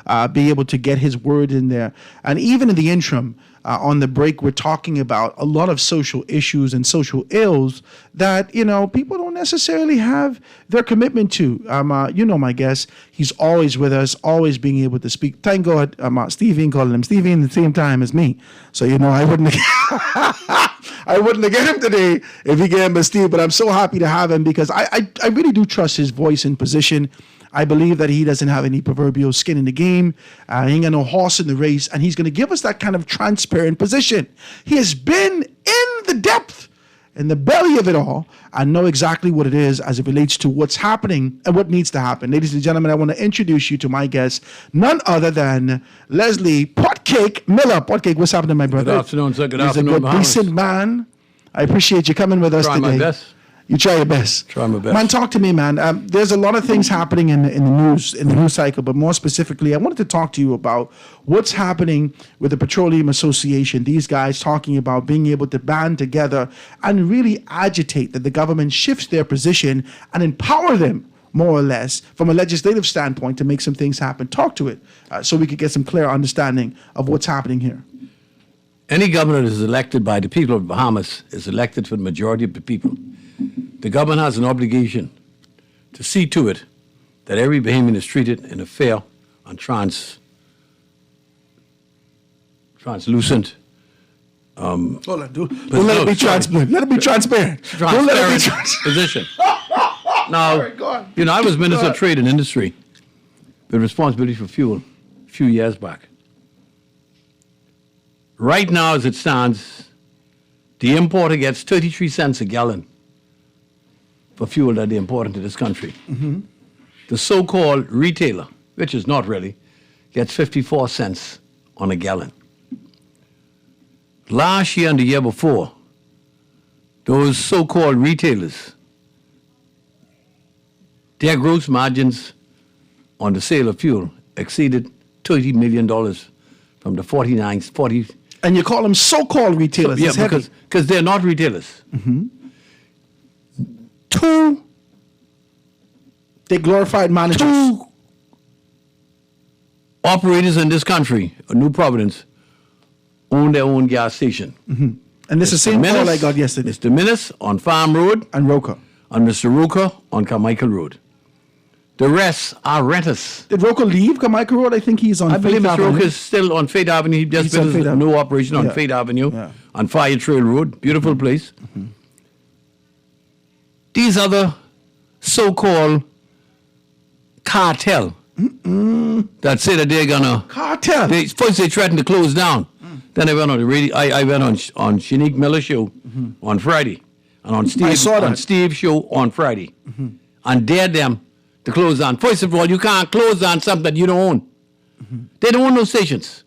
Speaker 5: able to get his word in there. And even in the interim, on the break, we're talking about a lot of social issues and social ills that, people don't necessarily have their commitment to. My guest, he's always with us, always being able to speak. Thank God, Stevie, calling him Stevie at the same time as me. So, I wouldn't have get him today if he gave him a Steve, but I'm so happy to have him because I really do trust his voice and position. I believe that he doesn't have any proverbial skin in the game. He ain't got no horse in the race, and he's going to give us that kind of transparent position. He has been in the depth, in the belly of it all, and know exactly what it is as it relates to what's happening and what needs to happen. Ladies and gentlemen, I want to introduce you to my guest, none other than Leslie Potcake Miller. Potcake, what's happening, my brother?
Speaker 16: Good afternoon, sir. Good
Speaker 5: He's
Speaker 16: afternoon,
Speaker 5: a good, decent man. I appreciate you coming with us today.
Speaker 16: Try my best.
Speaker 5: You try your best.
Speaker 16: Try my best.
Speaker 5: Man, talk to me, man. There's a lot of things happening in the news cycle, but more specifically, I wanted to talk to you about what's happening with the Petroleum Association. These guys talking about being able to band together and really agitate that the government shifts their position and empower them, more or less, from a legislative standpoint to make some things happen. Talk to it so we could get some clear understanding of what's happening here.
Speaker 16: Any governor that is elected by the people of Bahamas is elected for the majority of the people. The government has an obligation to see to it that every Bahamian is treated in a fair and translucent.
Speaker 5: Hold on, don't let it be transparent. Let it be transparent. Don't let it be transparent.
Speaker 16: Position. Now, I was Minister of Trade and Industry with responsibility for fuel a few years back. Right now, as it stands, the importer gets 33 cents a gallon for fuel that they import into this country.
Speaker 5: Mm-hmm.
Speaker 16: The so-called retailer, which is not really, gets 54 cents on a gallon. Last year and the year before, those so-called retailers, their gross margins on the sale of fuel exceeded $30 million from the 40.
Speaker 5: And you call them so-called retailers.
Speaker 16: Yeah,
Speaker 5: It's
Speaker 16: because they're not retailers.
Speaker 5: Mm-hmm.
Speaker 16: They
Speaker 5: glorified managers.
Speaker 16: Two operators in this country, New Providence, own their own gas station.
Speaker 5: Mm-hmm. And this is the same call I got yesterday.
Speaker 16: Mr. Minnis on Farm Road.
Speaker 5: And Roca.
Speaker 16: And Mr. Roca on Carmichael Road. The rest are renters.
Speaker 5: Did Roca leave Carmichael Road? I think he's on
Speaker 16: I believe
Speaker 5: Faith
Speaker 16: Mr.
Speaker 5: Avenue.
Speaker 16: Roca is still on Faith Avenue. He just
Speaker 5: He's on
Speaker 16: built
Speaker 5: Faith
Speaker 16: a
Speaker 5: Avenue.
Speaker 16: new operation on
Speaker 5: Yeah.
Speaker 16: Faith Avenue,
Speaker 5: Yeah.
Speaker 16: on Fire Trail Road. Beautiful place.
Speaker 5: Mm-hmm.
Speaker 16: These other so-called cartel that say that they're gonna
Speaker 5: cartel.
Speaker 16: First they threatened to close down. Then I went on the radio. I went on Shanique Miller show on Friday, and on Steve's show on Friday, and dared them to close down. First of all, you can't close down something that you don't own. They don't own no stations.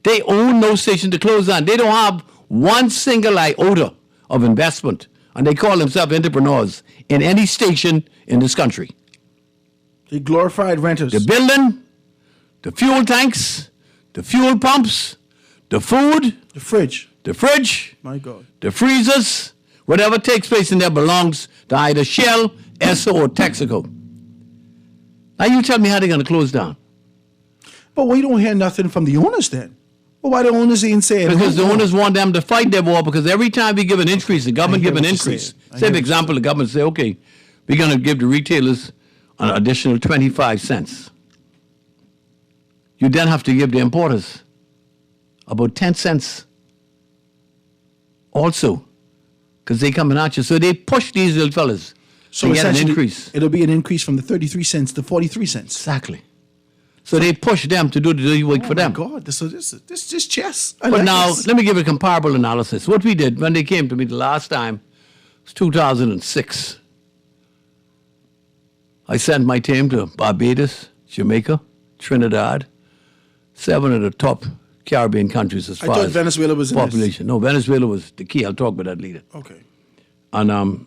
Speaker 16: They own no station to close down. They don't have one single iota of investment, and they call themselves entrepreneurs in any station in this country.
Speaker 5: They glorified renters.
Speaker 16: The building, the fuel tanks, the fuel pumps, the food,
Speaker 5: the fridge,
Speaker 16: my God, the freezers, whatever takes place in there belongs to either Shell, Esso, or Texaco. Now you tell me how they're going to close down.
Speaker 5: But we don't hear nothing from the owners then. Well, why the owners ain't saying?
Speaker 16: Because the owners want them to fight their war, because every time we give an increase, the government give an increase. Say, for example, the government say, okay, we're going to give the retailers an additional 25 cents. You then have to give the importers about 10 cents also, because they coming at you. So they push these little fellas to get an increase.
Speaker 5: It'll be an increase from the 33 cents to 43 cents.
Speaker 16: Exactly. So they push them to do the dirty work for them.
Speaker 5: Oh, my God. This is chess.
Speaker 16: But now, let me give a comparable analysis. What we did when they came to me the last time was 2006. I sent my team to Barbados, Jamaica, Trinidad, 7 of the top Caribbean countries as far
Speaker 5: I thought
Speaker 16: as
Speaker 5: Venezuela was in this.
Speaker 16: population. No, Venezuela was the key. I'll talk about that later.
Speaker 5: Okay.
Speaker 16: And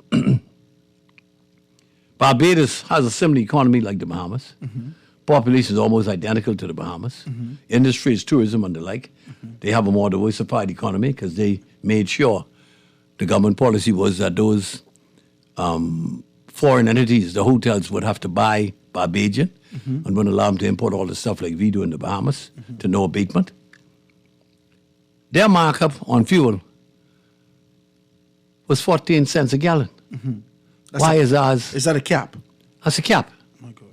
Speaker 16: Barbados has a similar economy like the Bahamas. Population is almost identical to the Bahamas. Industry is tourism and the like. They have a more diversified economy because they made sure the government policy was that those foreign entities, the hotels, would have to buy Barbadian and wouldn't allow them to import all the stuff like we do in the Bahamas to no abatement. Their markup on fuel was 14 cents a gallon. Why is ours?
Speaker 5: Is that a cap?
Speaker 16: That's a cap. Oh my God.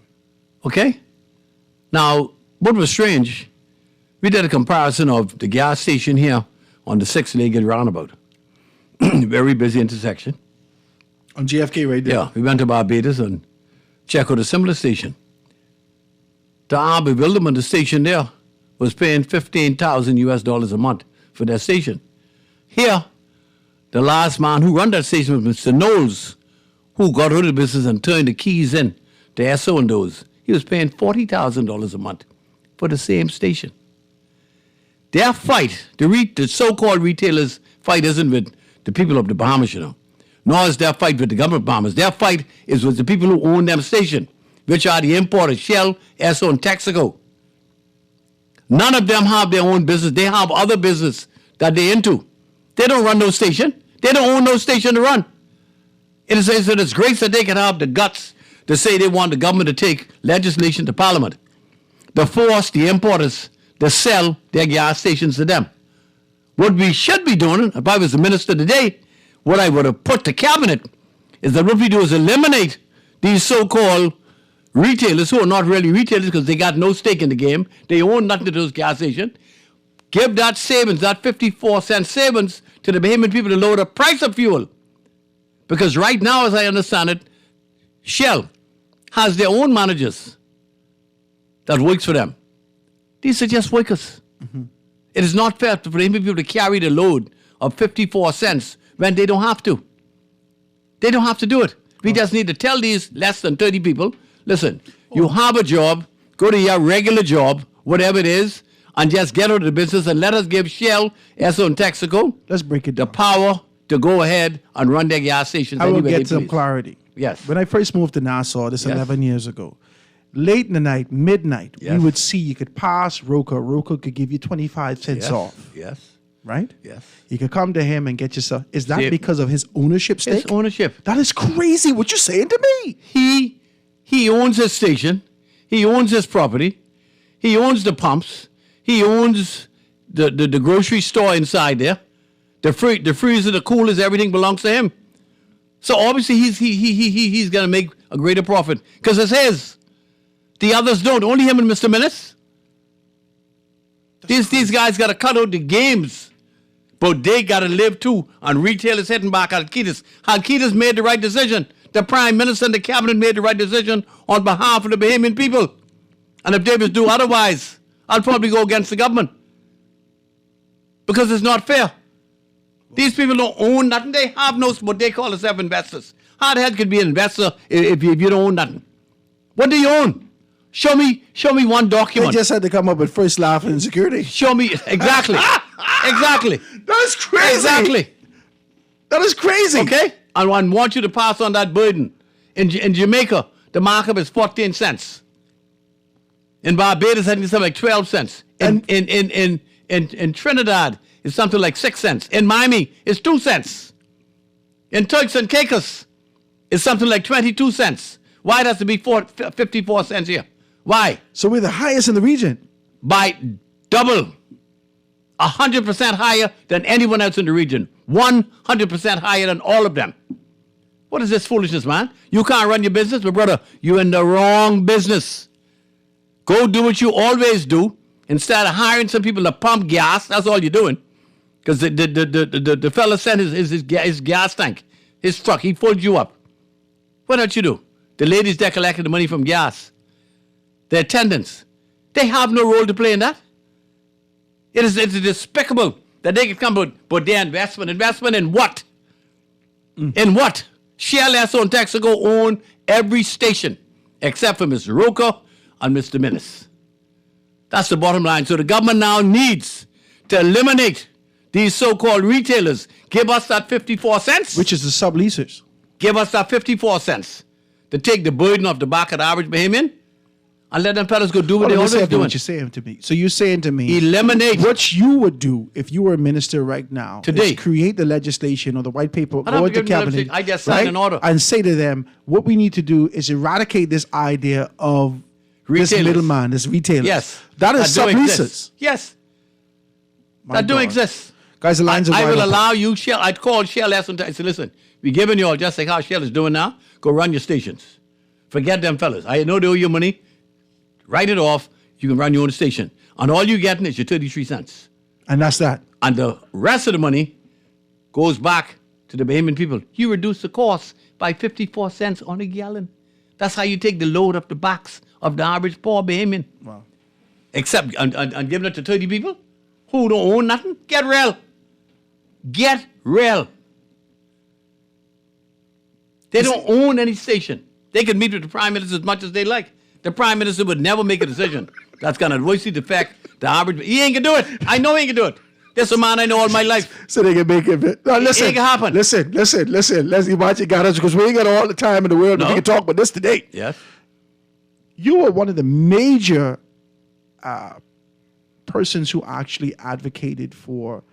Speaker 16: Okay? Now, what was strange, we did a comparison of the gas station here on the six-legged roundabout. Very busy intersection.
Speaker 5: On JFK right there.
Speaker 16: Yeah, we went to Barbados and checked out a similar station. The arm bewilderment, the station there, was paying $15,000 a month for their station. Here, the last man who ran that station was Mr. Knowles, who got out of the business and turned the keys in to Esso and those. He was paying $40,000 a month for the same station. Their fight, the so-called retailers' fight isn't with the people of the Bahamas, you know. Nor is their fight with the government of Bahamas. Their fight is with the people who own them station, which are the importers, Shell, Esso, and Texaco. None of them have their own business. They have other business that they're into. They don't run no station. They don't own no station to run. It is a disgrace that they can have the guts to say they want the government to take legislation to Parliament to force the importers to sell their gas stations to them. What we should be doing, if I was the minister today, what I would have put to cabinet is that what we do is eliminate these so-called retailers who are not really retailers because they got no stake in the game. They own nothing to those gas stations. Give that savings, that 54-cent savings to the Bahamian people to lower the price of fuel. Because right now, as I understand it, Shell has their own managers that works for them. These are just workers. It is not fair for Bahamian people to carry the load of 54 cents when they don't have to. They don't have to do it. We just need to tell these less than 30 people, listen, you have a job, go to your regular job, whatever it is, and just get out of the business and let us give Shell, Esso, and Texaco
Speaker 5: Let's break it
Speaker 16: the
Speaker 5: down.
Speaker 16: power to go ahead and run their gas stations
Speaker 5: I will
Speaker 16: anywhere
Speaker 5: get
Speaker 16: they
Speaker 5: some
Speaker 16: please.
Speaker 5: clarity.
Speaker 16: Yes.
Speaker 5: When I first moved to Nassau, this
Speaker 16: Yes.
Speaker 5: 11 years ago, late in the night, midnight, we
Speaker 16: Yes.
Speaker 5: would see you could pass Roka. Roka could give you 25 cents
Speaker 16: Yes.
Speaker 5: off,
Speaker 16: Yes.
Speaker 5: right?
Speaker 16: Yes.
Speaker 5: You could come to him and get yourself. Is that
Speaker 16: See,
Speaker 5: because of his ownership stake?
Speaker 16: It's ownership.
Speaker 5: That is crazy. What you're saying to me?
Speaker 16: He owns his station. He owns his property. He owns the pumps. He owns the grocery store inside there. The freezer, the coolers, everything belongs to him. So obviously he's gonna make a greater profit because it's his. The others don't. Only him and Mr. Minnis. These guys got to cut out the games, but they got to live too. And retail is hitting back at Halkitis. Halkitis made the right decision. The Prime Minister and the Cabinet made the right decision on behalf of the Bahamian people. And if Davis do otherwise, I'll probably go against the government. Because it's not fair. These people don't own nothing. They have no, what they call themselves investors. How the hell could be an investor if you don't own nothing? What do you own? Show me one document.
Speaker 5: They just had to come up with first laugh and security.
Speaker 16: Show me, exactly. Exactly.
Speaker 5: That is crazy.
Speaker 16: Exactly.
Speaker 5: That is crazy.
Speaker 16: Okay? I want you to pass on that burden. In Jamaica, the markup is 14 cents. In Barbados, I think it's something like 12 cents. In Trinidad, it's something like 6 cents. In Miami, it's 2 cents. In Turks and Caicos, it's something like 22 cents. Why does it be 54 cents here? Why?
Speaker 5: So we're the highest in the region.
Speaker 16: By double. 100% higher than anyone else in the region. 100% higher than all of them. What is this foolishness, man? You can't run your business, but brother, you're in the wrong business. Go do what you always do. Instead of hiring some people to pump gas, that's all you're doing. Because the fella sent his gas tank, his truck, he pulled you up. What don't you do? The ladies that collected the money from gas, the attendants, they have no role to play in that. It's despicable that they can come, but their investment in what? In what? Shell, Esso, and Texaco own every station except for Mr. Roka and Mr. Minnis. That's the bottom line. So the government now needs to eliminate these so-called retailers. Give us that 54 cents.
Speaker 5: Which is the subleasers.
Speaker 16: Give us that 54 cents to take the burden off the back of the average Bahamian and let them fellas go do what they always do.
Speaker 5: What you're saying to me. So you're saying to me,
Speaker 16: eliminate
Speaker 5: what you would do if you were a minister right now.
Speaker 16: Today.
Speaker 5: Is create the legislation or the white paper,
Speaker 16: I don't
Speaker 5: go into
Speaker 16: give them
Speaker 5: cabinet,
Speaker 16: legislation. I just sign an order.
Speaker 5: and say to them, what we need to do is eradicate this idea of
Speaker 16: Retailers.
Speaker 5: this middleman, this retailer.
Speaker 16: Yes.
Speaker 5: That is
Speaker 16: do
Speaker 5: subleasers.
Speaker 16: exist. Yes. That do
Speaker 5: God.
Speaker 16: exist.
Speaker 5: Guys, the lines are
Speaker 16: I
Speaker 5: wide
Speaker 16: will
Speaker 5: open.
Speaker 16: allow you, Shell. I'd call Shell Esso and say, listen, we're giving you all just like how Shell is doing now. Go run your stations. Forget them fellas. I know they owe you money. Write it off. You can run your own station. And all you're getting is your 33 cents.
Speaker 5: And that's that.
Speaker 16: And the rest of the money goes back to the Bahamian people. You reduce the cost by 54 cents on a gallon. That's how you take the load off the backs of the average poor Bahamian.
Speaker 5: Wow.
Speaker 16: Except, and giving it to 30 people who don't own nothing. Get real. Get real. They don't own any station. They can meet with the Prime Minister as much as they like. The Prime Minister would never make a decision that's going to adversely affect the average. He ain't going to do it. I know he ain't going to do it. There's a man I know all my life.
Speaker 5: So they can make it. No, listen,
Speaker 16: it can happen.
Speaker 5: Listen. Let's watch it, guys, because we ain't got all the time in the world.
Speaker 16: No.
Speaker 5: But we can talk about this today.
Speaker 16: Yes.
Speaker 5: You were one of the major persons who actually advocated for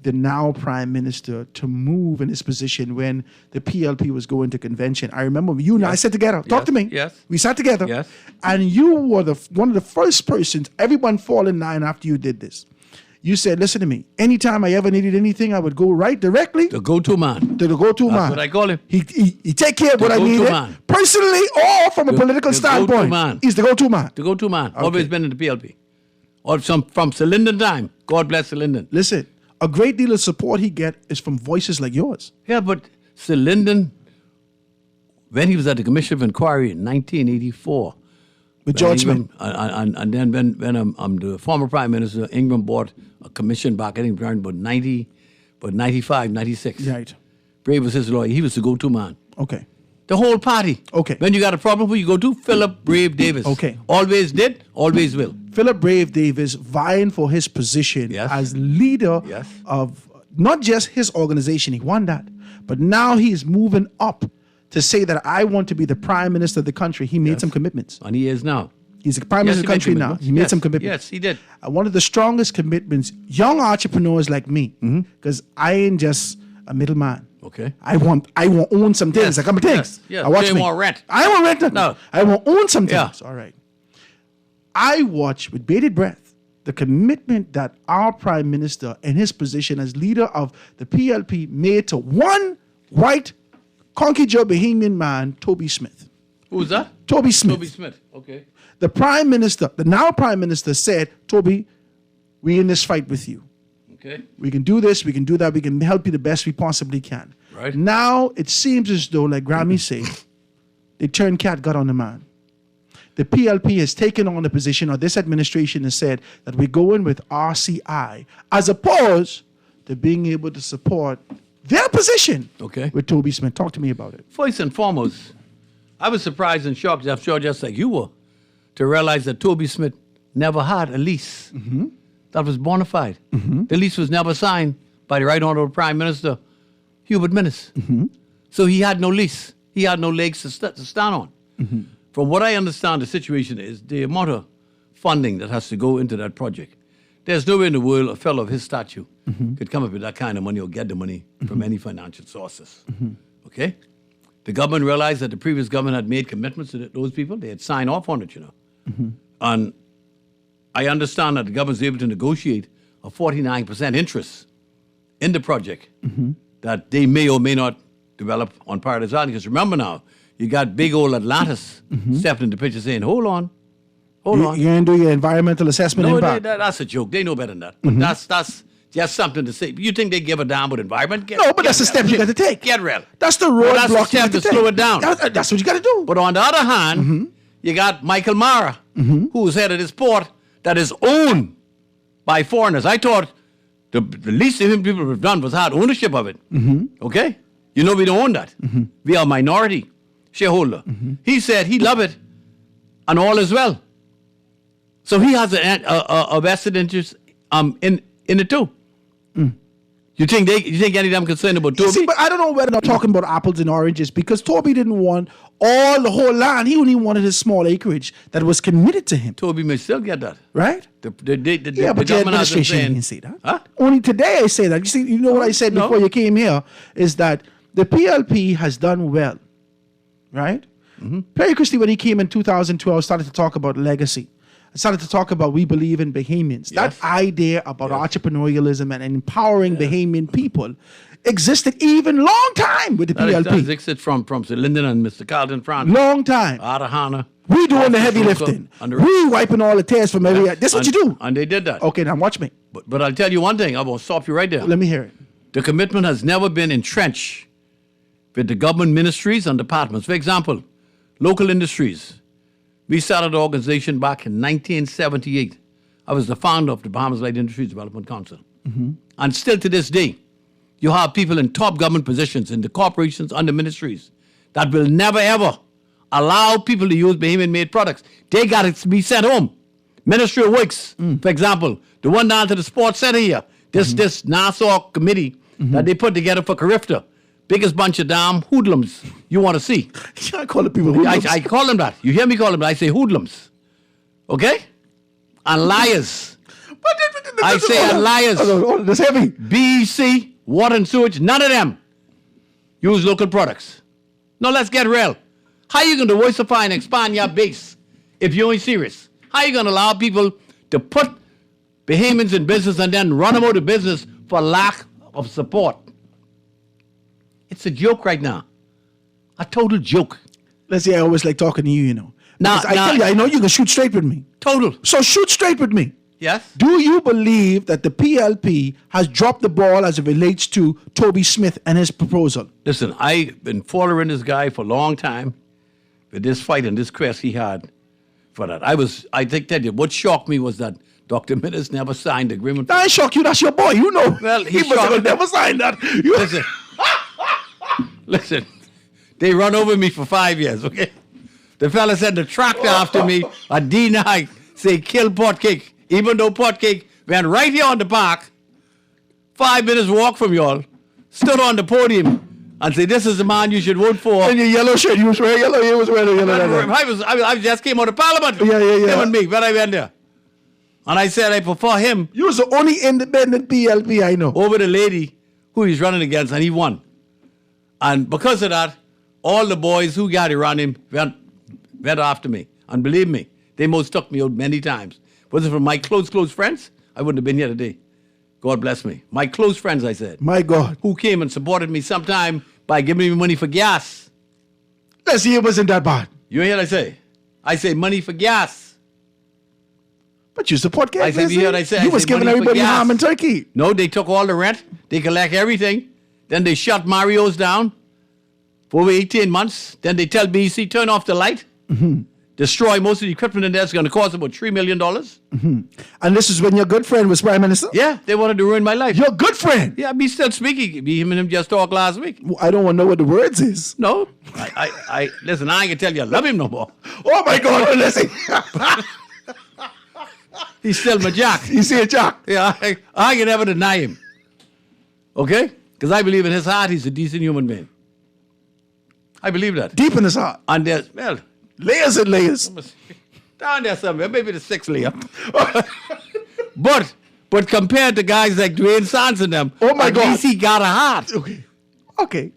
Speaker 5: the now Prime Minister to move in his position when the PLP was going to convention. I remember you and I sat together. Talk to me.
Speaker 16: Yes.
Speaker 5: We sat together.
Speaker 16: Yes.
Speaker 5: And you were one of the first persons, everyone fall in line after you did this. You said, listen to me, anytime I ever needed anything, I would go right directly.
Speaker 16: The go-to man.
Speaker 5: To the go-to man.
Speaker 16: That's what I call him.
Speaker 5: He take care of what I needed.
Speaker 16: Man.
Speaker 5: Personally or from a political standpoint.
Speaker 16: Go-to man.
Speaker 5: He's the go-to man.
Speaker 16: The go-to man. Okay. Always been in the PLP. Or from Sir Lyndon time. God bless Sir Lyndon.
Speaker 5: Listen, a great deal of support he get is from voices like yours.
Speaker 16: Yeah, but Sir Lyndon, when he was at the Commission of Inquiry in 1984,
Speaker 5: With George
Speaker 16: Ingram, and then when the former Prime Minister, Ingram bought a commission back, I think around about 95, 96.
Speaker 5: Right.
Speaker 16: Brave was his lawyer. He was the go-to man.
Speaker 5: Okay.
Speaker 16: The whole party.
Speaker 5: Okay.
Speaker 16: When you got a problem, who you go to? Philip Brave Davis.
Speaker 5: Okay.
Speaker 16: Always did, always will.
Speaker 5: Philip Brave Davis vying for his position as leader of not just his organization, he won that, but now he's moving up to say that I want to be the prime minister of the country. He made some commitments.
Speaker 16: And he is now.
Speaker 5: He's the prime minister of the country now. He made some commitments.
Speaker 16: Yes, he did.
Speaker 5: One of the strongest commitments, young entrepreneurs like me, because I ain't just a middleman.
Speaker 16: Okay.
Speaker 5: I want own some things. Like I'm a things.
Speaker 16: Yes.
Speaker 5: I watch
Speaker 16: They
Speaker 5: me.
Speaker 16: want rent.
Speaker 5: I want rent. Nothing.
Speaker 16: No.
Speaker 5: I want own some things.
Speaker 16: Yeah.
Speaker 5: All right. I watch with bated breath the commitment that our prime minister in his position as leader of the PLP made to one white Conky Joe Bahamian man, Toby Smith.
Speaker 16: Who was that?
Speaker 5: Toby Smith.
Speaker 16: Toby Smith. Okay.
Speaker 5: The prime minister, the now prime minister said, Toby, we in this fight with you.
Speaker 16: Okay.
Speaker 5: We can do this, we can do that, we can help you the best we possibly can.
Speaker 16: Right.
Speaker 5: Now it seems as though, like Grammy said, they turned cat got on the man. The PLP has taken on the position, or this administration has said that we're going with RCI, as opposed to being able to support their position with Toby Smith. Talk to me about it.
Speaker 16: First and foremost, I was surprised and shocked, I'm sure just like you were, to realize that Toby Smith never had a lease that was bona fide. The lease was never signed by the Right Honorable Prime Minister, Hubert Minnis. So he had no lease. He had no legs to stand on. From what I understand, the situation is the amount of funding that has to go into that project. There's no way in the world a fellow of his stature could come up with that kind of money or get the money from any financial sources. Okay? The government realized that the previous government had made commitments to those people. They had signed off on it, you know. And I understand that the government was able to negotiate a 49% interest in the project that they may or may not develop on Paradise Island. Because remember now, you got big old Atlantis stepping in the picture saying, hold on.
Speaker 5: You're going to do your environmental assessment impact.
Speaker 16: That's a joke. They know better than that. But that's just something to say. You think they give a damn with environment?
Speaker 5: No, but that's the step you got to take.
Speaker 16: Get real.
Speaker 5: That's the
Speaker 16: Well, that's the
Speaker 5: roadblock you
Speaker 16: step
Speaker 5: got to
Speaker 16: to slow
Speaker 5: take.
Speaker 16: it down.
Speaker 5: That's what you got to do.
Speaker 16: But on the other hand, you got Michael Mara, who's head of this port that is owned by foreigners. I thought the least thing people have done was had ownership of it. Okay? You know we don't own that. We are a minority shareholder. He said he love it and all is well. So he has a vested interest in it too. You think any of them concerned about Toby?
Speaker 5: See, but I don't know whether they're talking about apples and oranges, because Toby didn't want the whole land. He only wanted his small acreage that was committed to him.
Speaker 16: Toby may still get that.
Speaker 5: Right?
Speaker 16: The
Speaker 5: But the
Speaker 16: government hasn't
Speaker 5: administration
Speaker 16: saying,
Speaker 5: didn't say that.
Speaker 16: Huh?
Speaker 5: Only today I say that. You see, you know what I said before you came here is that the PLP has done well, right? Perry Christie, when he came in 2012, started to talk about legacy. Started to talk about we believe in Bahamians. That idea about entrepreneurialism and empowering Bahamian people existed even long time with the PLP.
Speaker 16: That existed from Sir Lyndon and Mr. Carlton Francis.
Speaker 5: Long time.
Speaker 16: Adahana.
Speaker 5: We doing the heavy lifting. We wiping all the tears from every. This is what you do.
Speaker 16: And they did that.
Speaker 5: Okay, now watch me.
Speaker 16: But I'll tell you one thing. I will stop you right there.
Speaker 5: Let me hear it.
Speaker 16: The commitment has never been entrenched with the government ministries and departments. For example, local industries. We started the organization back in 1978. I was the founder of the Bahamas Light Industries Development Council. And still to this day, you have people in top government positions in the corporations and the ministries that will never ever allow people to use Bahamian-made products. They got to be sent home. Ministry of Works, for example, the one down to the sports center here, this Nassau committee that they put together for Carifta, biggest bunch of damn hoodlums you want to see.
Speaker 5: I call the people hoodlums.
Speaker 16: I call them that. You hear me call them that. I say hoodlums. Okay? And liars. I say and liars.
Speaker 5: That's heavy.
Speaker 16: BEC, water and sewage, none of them use local products. No, let's get real. How you going to diversify and expand your base if you ain't serious? How you going to allow people to put Bahamians in business and then run them out of business for lack of support? It's a joke right now. A total joke.
Speaker 5: Let's say I always like talking to you, you know.
Speaker 16: Now,
Speaker 5: I tell you, I know you can shoot straight with me.
Speaker 16: Total.
Speaker 5: So shoot straight with me.
Speaker 16: Yes.
Speaker 5: Do you believe that the PLP has dropped the ball as it relates to Toby Smith and his proposal?
Speaker 16: Listen, I've been following this guy for a long time with this fight and this quest he had for that. I tell you, what shocked me was that Dr. Minnis never signed the agreement.
Speaker 5: That ain't shock you. That's your boy. You know.
Speaker 16: Well,
Speaker 5: he must never signed that.
Speaker 16: Listen, they run over me for 5 years, okay? The fella sent the tractor after me, a D9, say kill Potcake, even though Potcake went right here on the park, 5 minutes walk from y'all, stood on the podium and said, this is the man you should vote for.
Speaker 5: In your yellow shirt, you was wearing yellow, he was wearing yellow.
Speaker 16: I just came out of Parliament.
Speaker 5: Yeah.
Speaker 16: Him and me, when I went there. And I said I prefer him.
Speaker 5: You was the only independent PLP I know.
Speaker 16: Over the lady who he's running against, and he won. And because of that, all the boys who got around him went after me. And believe me, they most took me out many times. Was it from my close friends? I wouldn't have been here today. God bless me. My close friends, I said.
Speaker 5: My God.
Speaker 16: Who came and supported me sometime by giving me money for gas.
Speaker 5: Let's see, it wasn't that bad.
Speaker 16: You hear what I say? I say money for gas.
Speaker 5: But you support gas.
Speaker 16: I said, you hear what I say?
Speaker 5: You was giving everybody ham and turkey.
Speaker 16: No, they took all the rent. They collect everything. Then they shut Mario's down for over 18 months. Then they tell BEC, turn off the light.
Speaker 5: Mm-hmm.
Speaker 16: Destroy most of the equipment in there. It's going to cost about $3 million.
Speaker 5: Mm-hmm. And this is when your good friend was Prime Minister?
Speaker 16: Yeah, they wanted to ruin my life.
Speaker 5: Your good friend?
Speaker 16: Yeah, me still speaking. Me, him and him just talked last week.
Speaker 5: Well, I don't want to know what the words is.
Speaker 16: No. Listen, I ain't going to tell you I love him no more.
Speaker 5: Oh, my God, listen.
Speaker 16: He's still my jock.
Speaker 5: You see a jock?
Speaker 16: Yeah, I can never deny him. Okay? Because I believe in his heart he's a decent human being. I believe that.
Speaker 5: Deep in his heart.
Speaker 16: And there's, well,
Speaker 5: layers and layers.
Speaker 16: Down there somewhere, maybe the 6th layer. but compared to guys like Dwayne Sands and them,
Speaker 5: oh my God,
Speaker 16: at least he got a heart.
Speaker 5: Okay.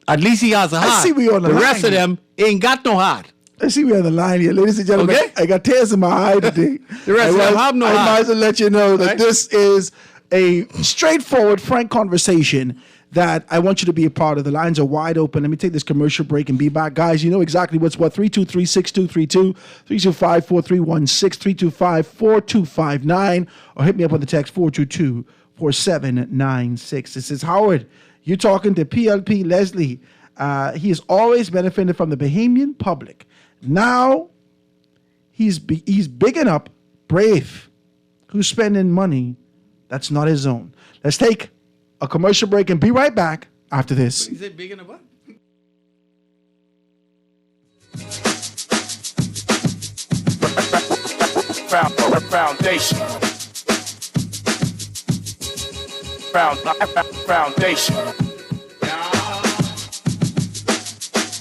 Speaker 16: At least he has a heart.
Speaker 5: I see we on the line.
Speaker 16: rest of them ain't got no heart.
Speaker 5: I see we on the line here, ladies and gentlemen.
Speaker 16: Okay?
Speaker 5: I got tears in my eye today.
Speaker 16: The rest of them have no heart.
Speaker 5: I might as well let you know that
Speaker 16: right?
Speaker 5: This is a straightforward, frank conversation that I want you to be a part of. The lines are wide open. Let me take this commercial break and be back. Guys, you know exactly what's what. 323-6232, 325-4316, 325-4259, or hit me up on the text 422-4796. This is Howard. You're talking to PLP Leslie. He has always benefited from the Bahamian public. Now, he's bigging up Brave, who's spending money that's not his own. Let's take a commercial break and be right back after this.
Speaker 16: Is it big enough? What?
Speaker 3: Foundation. Foundation.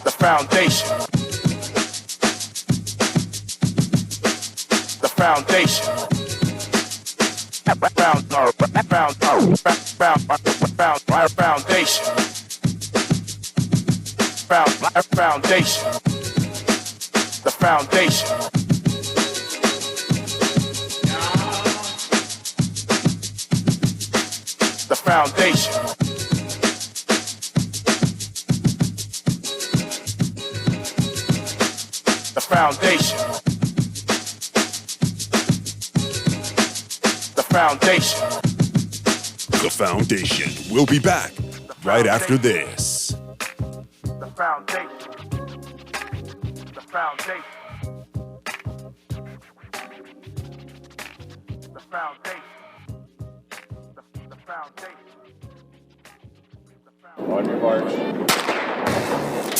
Speaker 3: The foundation. The foundation. Foundation. Foundation. The foundation. The foundation. The foundation. The foundation.
Speaker 6: The Foundation. We'll be back right after this.
Speaker 3: The foundation. The foundation. The foundation. The foundation.
Speaker 8: On your march.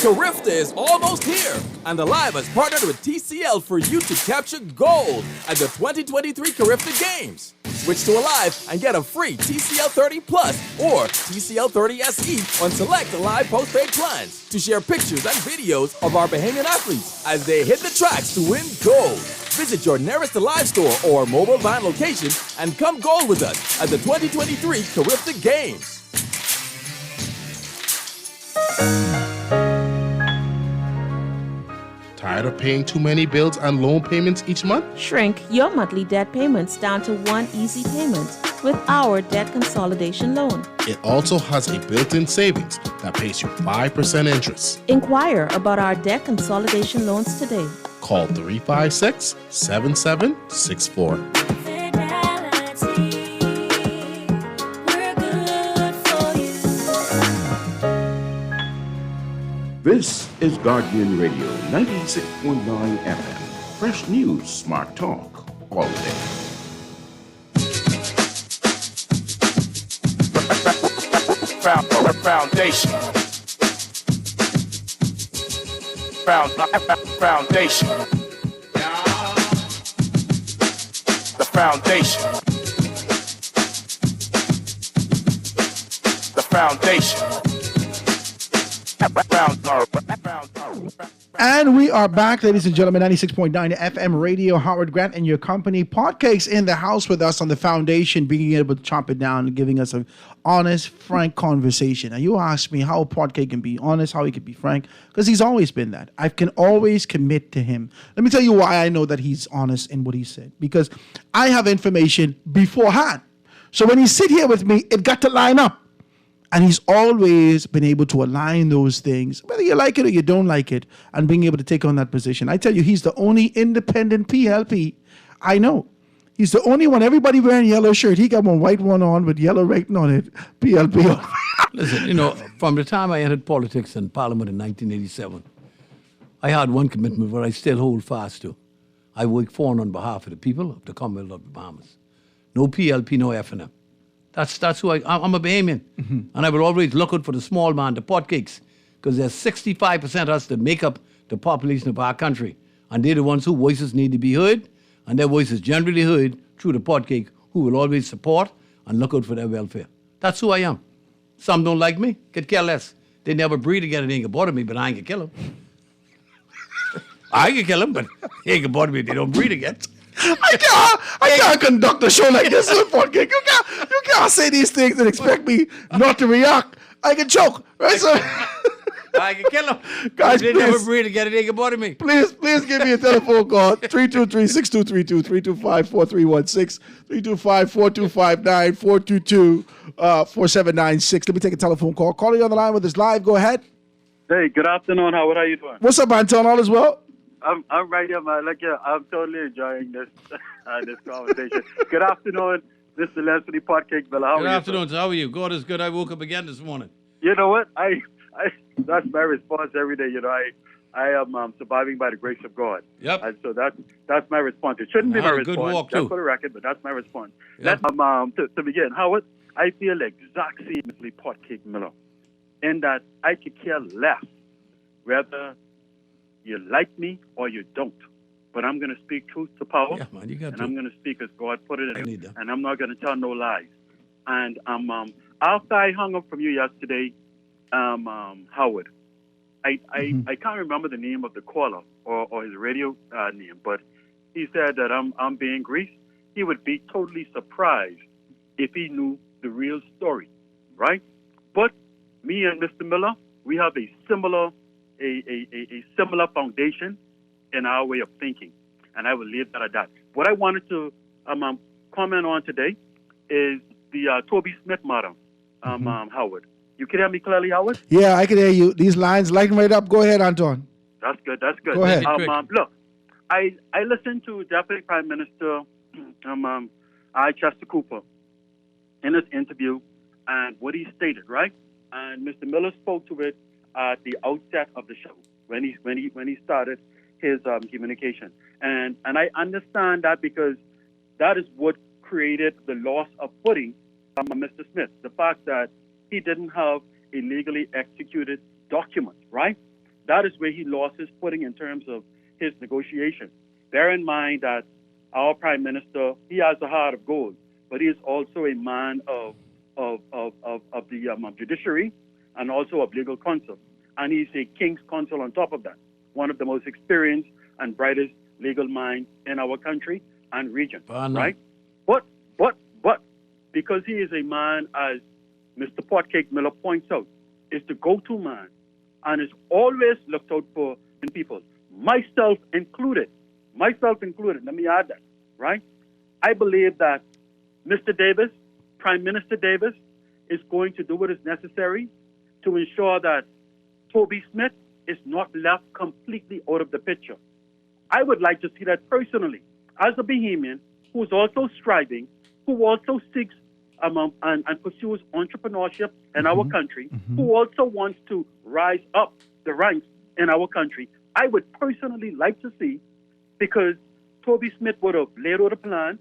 Speaker 8: Carifta is almost here, and Alive has partnered with TCL for you to capture gold at the 2023 Carifta Games. Switch to Alive and get a free TCL 30 Plus or TCL 30 SE on select Alive postpaid plans to share pictures and videos of our Bahamian athletes as they hit the tracks to win gold. Visit your nearest Alive store or mobile van location and come gold with us at the 2023 Carifta Games.
Speaker 13: Tired of paying too many bills and loan payments each month?
Speaker 14: Shrink your monthly debt payments down to one easy payment with our debt consolidation loan.
Speaker 13: It also has a built-in savings that pays you 5% interest.
Speaker 14: Inquire about our debt consolidation loans today.
Speaker 13: Call 356-7764.
Speaker 10: This is Guardian Radio 96.9 FM, Fresh news, smart talk, all day.
Speaker 3: Foundation. Foundation. The foundation. The foundation.
Speaker 5: And we are back, ladies and gentlemen, 96.9 FM radio, Howard Grant and your company. Podcake's in the house with us on the foundation, being able to chop it down and giving us an honest, frank conversation. Now, you ask me how Podcake can be honest, how he can be frank, because he's always been that. I can always commit to him. Let me tell you why I know that he's honest in what he said, because I have information beforehand. So when he sit here with me, it got to line up. And he's always been able to align those things, whether you like it or you don't like it, and being able to take on that position. I tell you, he's the only independent PLP I know. He's the only one, everybody wearing yellow shirt. He got one white one on with yellow writing on it, PLP.
Speaker 16: Listen, you know, from the time I entered politics and Parliament in 1987, I had one commitment where I still hold fast to. I work for and on behalf of the people of the Commonwealth of the Bahamas. No PLP, no FNM. That's who I'm a Bahamian. Mm-hmm. And I will always look out for the small man, the potcakes, because there's 65% of us that make up the population of our country. And they're the ones whose voices need to be heard, and their voices generally heard through the potcake, who will always support and look out for their welfare. That's who I am. Some don't like me, could care less. They never breed again, it ain't gonna bother me, but I ain't gonna kill them. I can kill them, but it ain't gonna bother me if they don't breed again.
Speaker 5: I can't conduct a show like this with Podcake. You can't say these things and expect me not to react. I can choke, right? So,
Speaker 16: I can kill them.
Speaker 5: Guys,
Speaker 16: they never breed again, it ain't gonna bother me.
Speaker 5: Please give me a telephone call. 323-6232, 325-4316, 325-4259, 422-4796. Let me take a telephone call. Calling on the line with us live. Go ahead.
Speaker 17: Hey, good afternoon. How are you doing?
Speaker 5: What's up, Anton? All is well?
Speaker 17: I'm right here, man. I'm totally enjoying this this conversation. Good afternoon. This is Leslie Podcake Villa.
Speaker 16: Good afternoon. How are you? God is good. I woke up again this morning.
Speaker 17: You know what? I that's my response every day. You know, I am surviving by the grace of God.
Speaker 16: Yep.
Speaker 17: And so that's my response. It shouldn't be my response.
Speaker 16: Good walk
Speaker 17: That's
Speaker 16: too.
Speaker 17: for the record, but that's my response.
Speaker 16: Yep.
Speaker 17: To begin, Howard, I feel exact same as Leslie Podcake Miller, in that I could care less whether you like me or you don't, but I'm going to speak truth to power,
Speaker 16: yeah, man, you got
Speaker 17: and
Speaker 16: to.
Speaker 17: I'm going to speak as God put it in, and I'm not going to tell no lies. And after I hung up from you yesterday, Howard, I can't remember the name of the caller or his radio name, but he said that I'm being greased. He would be totally surprised if he knew the real story, right? But me and Mr. Miller, we have a similar foundation in our way of thinking, and I will leave that at that. What I wanted to comment on today is the Toby Smith matter, Howard. You can hear me clearly, Howard?
Speaker 5: Yeah, I can hear you. These lines lighten right up. Go ahead, Anton.
Speaker 17: That's good. That's good.
Speaker 5: Go ahead.
Speaker 17: Look, I listened to Deputy Prime Minister Chester Cooper in his interview and what he stated, right? And Mr. Miller spoke to it at the outset of the show when he started his communication, and I understand that because that is what created the loss of footing Mr. Smith, the fact that he didn't have a legally executed document, right? That is where he lost his footing in terms of his negotiation. Bear in mind that our Prime Minister, he has a heart of gold, but he is also a man of the judiciary and also of legal counsel. And he's a King's Counsel on top of that, one of the most experienced and brightest legal minds in our country and region, right? But because he is a man, as Mr. Podcake Miller points out, is the go-to man and is always looked out for in people, myself included, let me add that, right? I believe that Mr. Davis, Prime Minister Davis, is going to do what is necessary to ensure that Toby Smith is not left completely out of the picture. I would like to see that personally, as a Bahamian who is also striving, who also seeks and pursues entrepreneurship in our country, who also wants to rise up the ranks in our country. I would personally like to see because Toby Smith would have laid out a plan.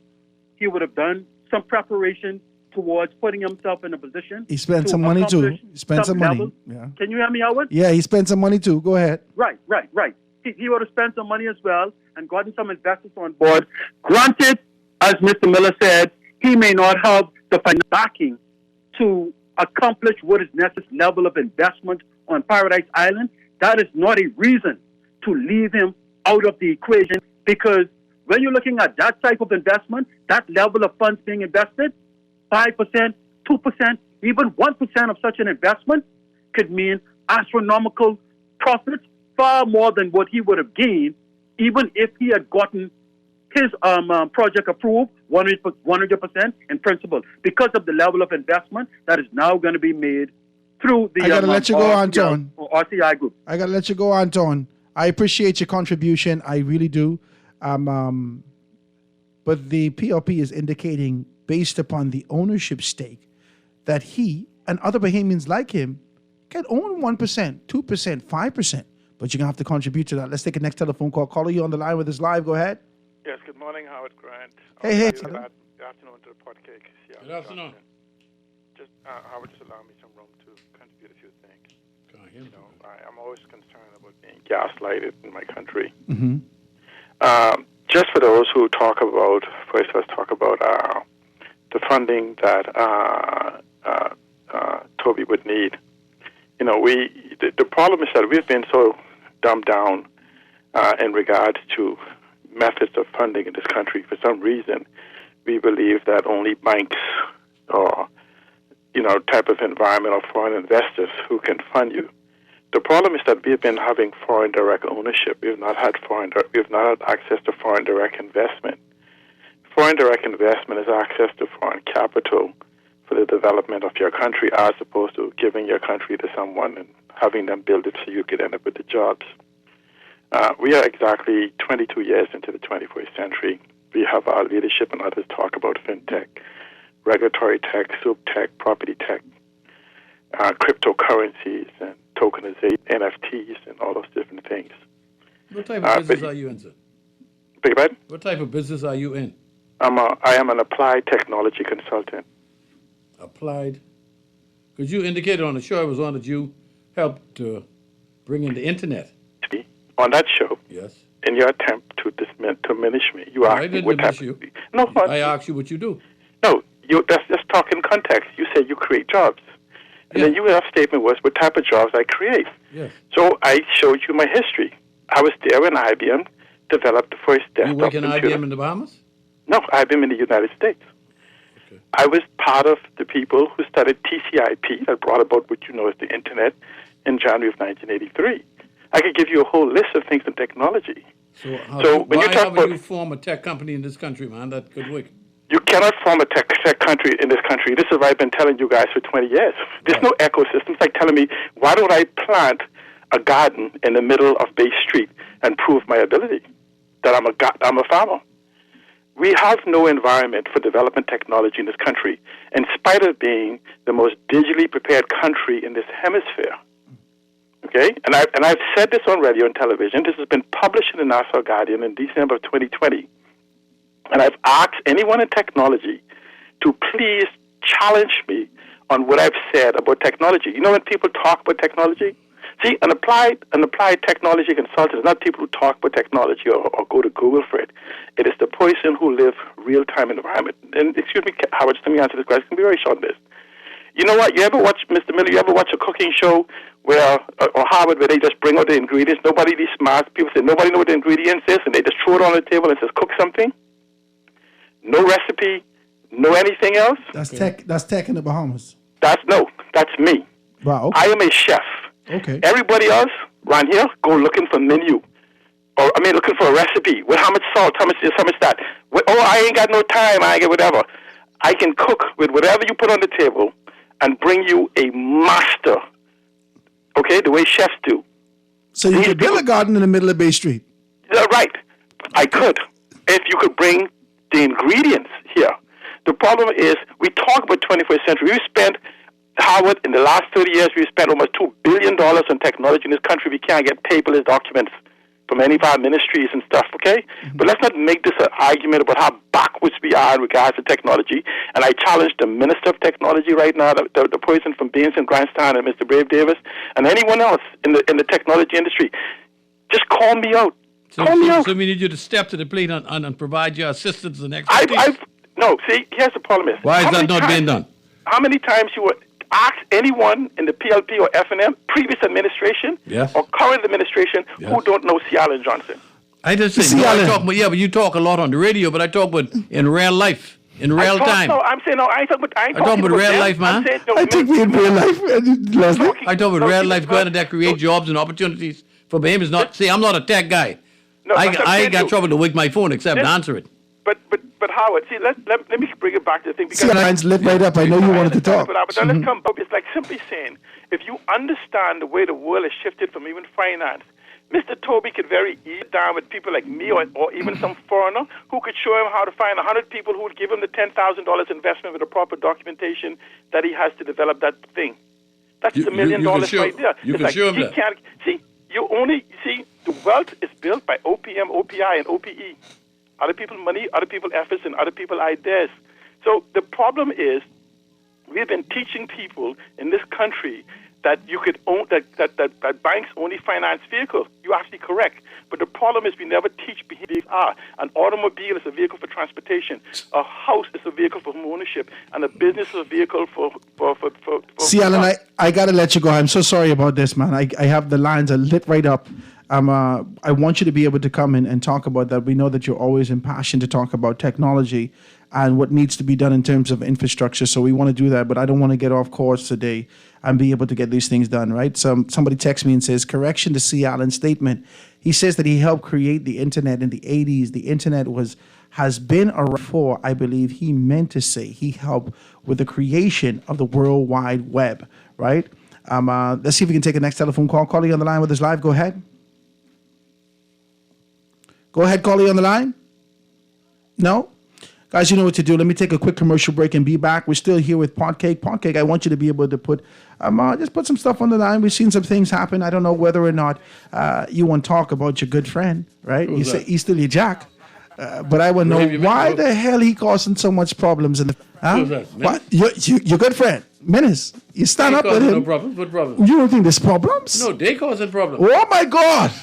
Speaker 17: He would have done some preparation towards putting himself in a position.
Speaker 5: He spent
Speaker 17: to
Speaker 5: some money too.
Speaker 17: accomplish
Speaker 5: He spent some money.
Speaker 17: level.
Speaker 5: Yeah.
Speaker 17: Can you hear me, Howard?
Speaker 5: Yeah, he spent some money too. Go ahead.
Speaker 17: Right. He would have spent some money as well and gotten some investors on board. Granted, as Mr. Miller said, he may not have the financial backing to accomplish what is necessary level of investment on Paradise Island. That is not a reason to leave him out of the equation, because when you're looking at that type of investment, that level of funds being invested, 5%, 2%, even 1% of such an investment could mean astronomical profits, far more than what he would have gained, even if he had gotten his project approved 100% in principle, because of the level of investment that is now going to be made through the
Speaker 5: I gotta let you go, Anton.
Speaker 17: RCI Group.
Speaker 5: I gotta let you go, Anton. I appreciate your contribution. I really do. But the PLP is indicating, based upon the ownership stake, that he and other Bahamians like him can own 1%, 2%, 5%. But you're going to have to contribute to that. Let's take a next telephone call. Caller, you on the line with us live. Go ahead.
Speaker 18: Yes, good morning, Howard Grant.
Speaker 5: Hey.
Speaker 18: Good afternoon to the podcast. Yeah,
Speaker 16: Good afternoon.
Speaker 18: Just, Howard, just allow me some room to contribute a few things. I'm always concerned about being gaslighted in my country.
Speaker 5: Mm-hmm.
Speaker 18: Just for those who talk about, first let's talk about the funding that Toby would need. The problem is that we've been so dumbed down in regards to methods of funding in this country. For some reason, we believe that only banks or type of environment or foreign investors who can fund you. The problem is that we've been having foreign direct ownership. We've not had access to foreign direct investment. Foreign direct investment is access to foreign capital for the development of your country, as opposed to giving your country to someone and having them build it so you could end up with the jobs. We are exactly 22 years into the 21st century. We have our leadership and others talk about fintech, regulatory tech, soup tech, property tech, cryptocurrencies, and tokenization, NFTs, and all those different things.
Speaker 16: What type of business are you in, sir?
Speaker 18: Beg your pardon?
Speaker 16: What type of business are you in?
Speaker 18: I am an applied technology consultant.
Speaker 16: Applied? Because you indicated on the show I was on that you helped bring in the internet.
Speaker 18: On that show,
Speaker 16: yes,
Speaker 18: in your attempt to diminish me, you asked me what type
Speaker 16: you.
Speaker 18: No,
Speaker 16: I asked you what you do.
Speaker 18: No, that's just talk in context. You said you create jobs. And then your statement was what type of jobs I create.
Speaker 16: Yes.
Speaker 18: So I showed you my history. I was there when IBM developed the first desktop.
Speaker 16: You work in IBM in the Bahamas?
Speaker 18: No, IBM in the United States. Okay. I was part of the people who started TCP that brought about what you know as the Internet in January of 1983. I could give you a whole list of things in technology.
Speaker 16: So when you talk about, you form a tech company in this country, man? That could work.
Speaker 18: You cannot form a tech country in this country. This is what I've been telling you guys for 20 years. There's no ecosystem. It's like telling me, why don't I plant a garden in the middle of Bay Street and prove my ability that I'm a farmer? We have no environment for development technology in this country, in spite of being the most digitally prepared country in this hemisphere. Okay? And I've said this on radio and television. This has been published in the Nassau Guardian in December of 2020. And I've asked anyone in technology to please challenge me on what I've said about technology. You know, when people talk about technology, see, an applied technology consultant is not people who talk about technology or go to Google for it. It is the person who live real-time environment. And excuse me, Howard, just let me answer this question. It's going to be very short on this. You know what? You ever watch, Mr. Miller, you ever watch a cooking show or Harvard, where they just bring out the ingredients? Nobody, these smart people say, nobody knows what the ingredients is, and they just throw it on the table and says, cook something? No recipe, no anything else?
Speaker 5: That's tech in the Bahamas.
Speaker 18: That's me.
Speaker 5: Wow. Okay.
Speaker 18: I am a chef.
Speaker 5: Okay.
Speaker 18: Everybody else around here go looking for menu. Looking for a recipe. With how much salt, how much this, how much that. I ain't got no time, I ain't got whatever. I can cook with whatever you put on the table and bring you a master. Okay, the way chefs do.
Speaker 5: So you could build a garden in the middle of Bay Street?
Speaker 18: Right. I could. If you could bring the ingredients here. The problem is, we talk about 21st century. We spent, Howard, in the last 30 years, we spent almost $2 billion on technology in this country. We can't get paperless documents. from any of our ministries and stuff, okay? But let's not make this an argument about how backwards we are in regards to technology. And I challenge the Minister of Technology right now, the person from Baines and Grandstand and Mr. Brave Davis, and anyone else in the technology industry. Just call me out. Call me out.
Speaker 16: So we need you to step to the plate and provide your assistance and expertise.
Speaker 18: No, see, here's the problem is.
Speaker 16: Why is that not being done?
Speaker 18: How many times you would ask anyone in the PLP or FNM, previous administration or current administration, who don't know C. Allen Johnson?
Speaker 16: I just say, but you talk a lot on the radio, but I talk about in real life, in real time.
Speaker 18: No, I'm saying, no, I ain't talking about,
Speaker 16: I'm talking about real
Speaker 18: them.
Speaker 16: life, man.
Speaker 18: Saying,
Speaker 5: I think we in real life, Leslie.
Speaker 16: I talk about real life, going to create jobs and opportunities for him. Is not, see, I'm not a tech guy.
Speaker 18: No,
Speaker 16: I ain't got trouble to wake my phone except to answer it.
Speaker 18: But Howard, see, let me bring it back to the thing.
Speaker 5: See, lines lit right up. I know you wanted to talk.
Speaker 18: But let's come back. It's like simply saying, if you understand the way the world has shifted from even finance, Mr. Toby could very easily sit down with people like me or even some foreigner who could show him how to find 100 people who would give him the $10,000 investment with the proper documentation that he has to develop that thing. That's the $1 million right there.
Speaker 16: You can show him that.
Speaker 18: The wealth is built by OPM, OPI, and OPE. Other people's money, other people's efforts, and other people's ideas. So the problem is, we've been teaching people in this country that you could own that banks only finance vehicles. You're absolutely correct. But the problem is we never teach behaviors are. An automobile is a vehicle for transportation. A house is a vehicle for home ownership, and a business is a vehicle for
Speaker 5: See, Alan, I gotta let you go. I'm so sorry about this, man. I have the lines are lit right up. I want you to be able to come in and talk about that. We know that you're always impassioned to talk about technology and what needs to be done in terms of infrastructure. So we want to do that, but I don't want to get off course today and be able to get these things done, right? Somebody texts me and says, correction to C. Allen's statement. He says that he helped create the internet in the 80s. The internet has been around for, I believe he meant to say he helped with the creation of the World Wide Web, right? Let's see if we can take a next telephone call. Callie on the line with us live. Go ahead. Go ahead, Callie on the line. No? Guys, you know what to do. Let me take a quick commercial break and be back. We're still here with Podcake. Podcake, I want you to be able to put just put some stuff on the line. We've seen some things happen. I don't know whether or not you want to talk about your good friend, right? You say he's still your Jack. But I want to know why the hell he causing so much problems in the...
Speaker 16: Who's that?
Speaker 5: What? Your good friend, Menace. You stand up with him.
Speaker 16: No problem. What problem?
Speaker 5: You don't think there's problems?
Speaker 16: No, they causing problems.
Speaker 5: Oh, my God.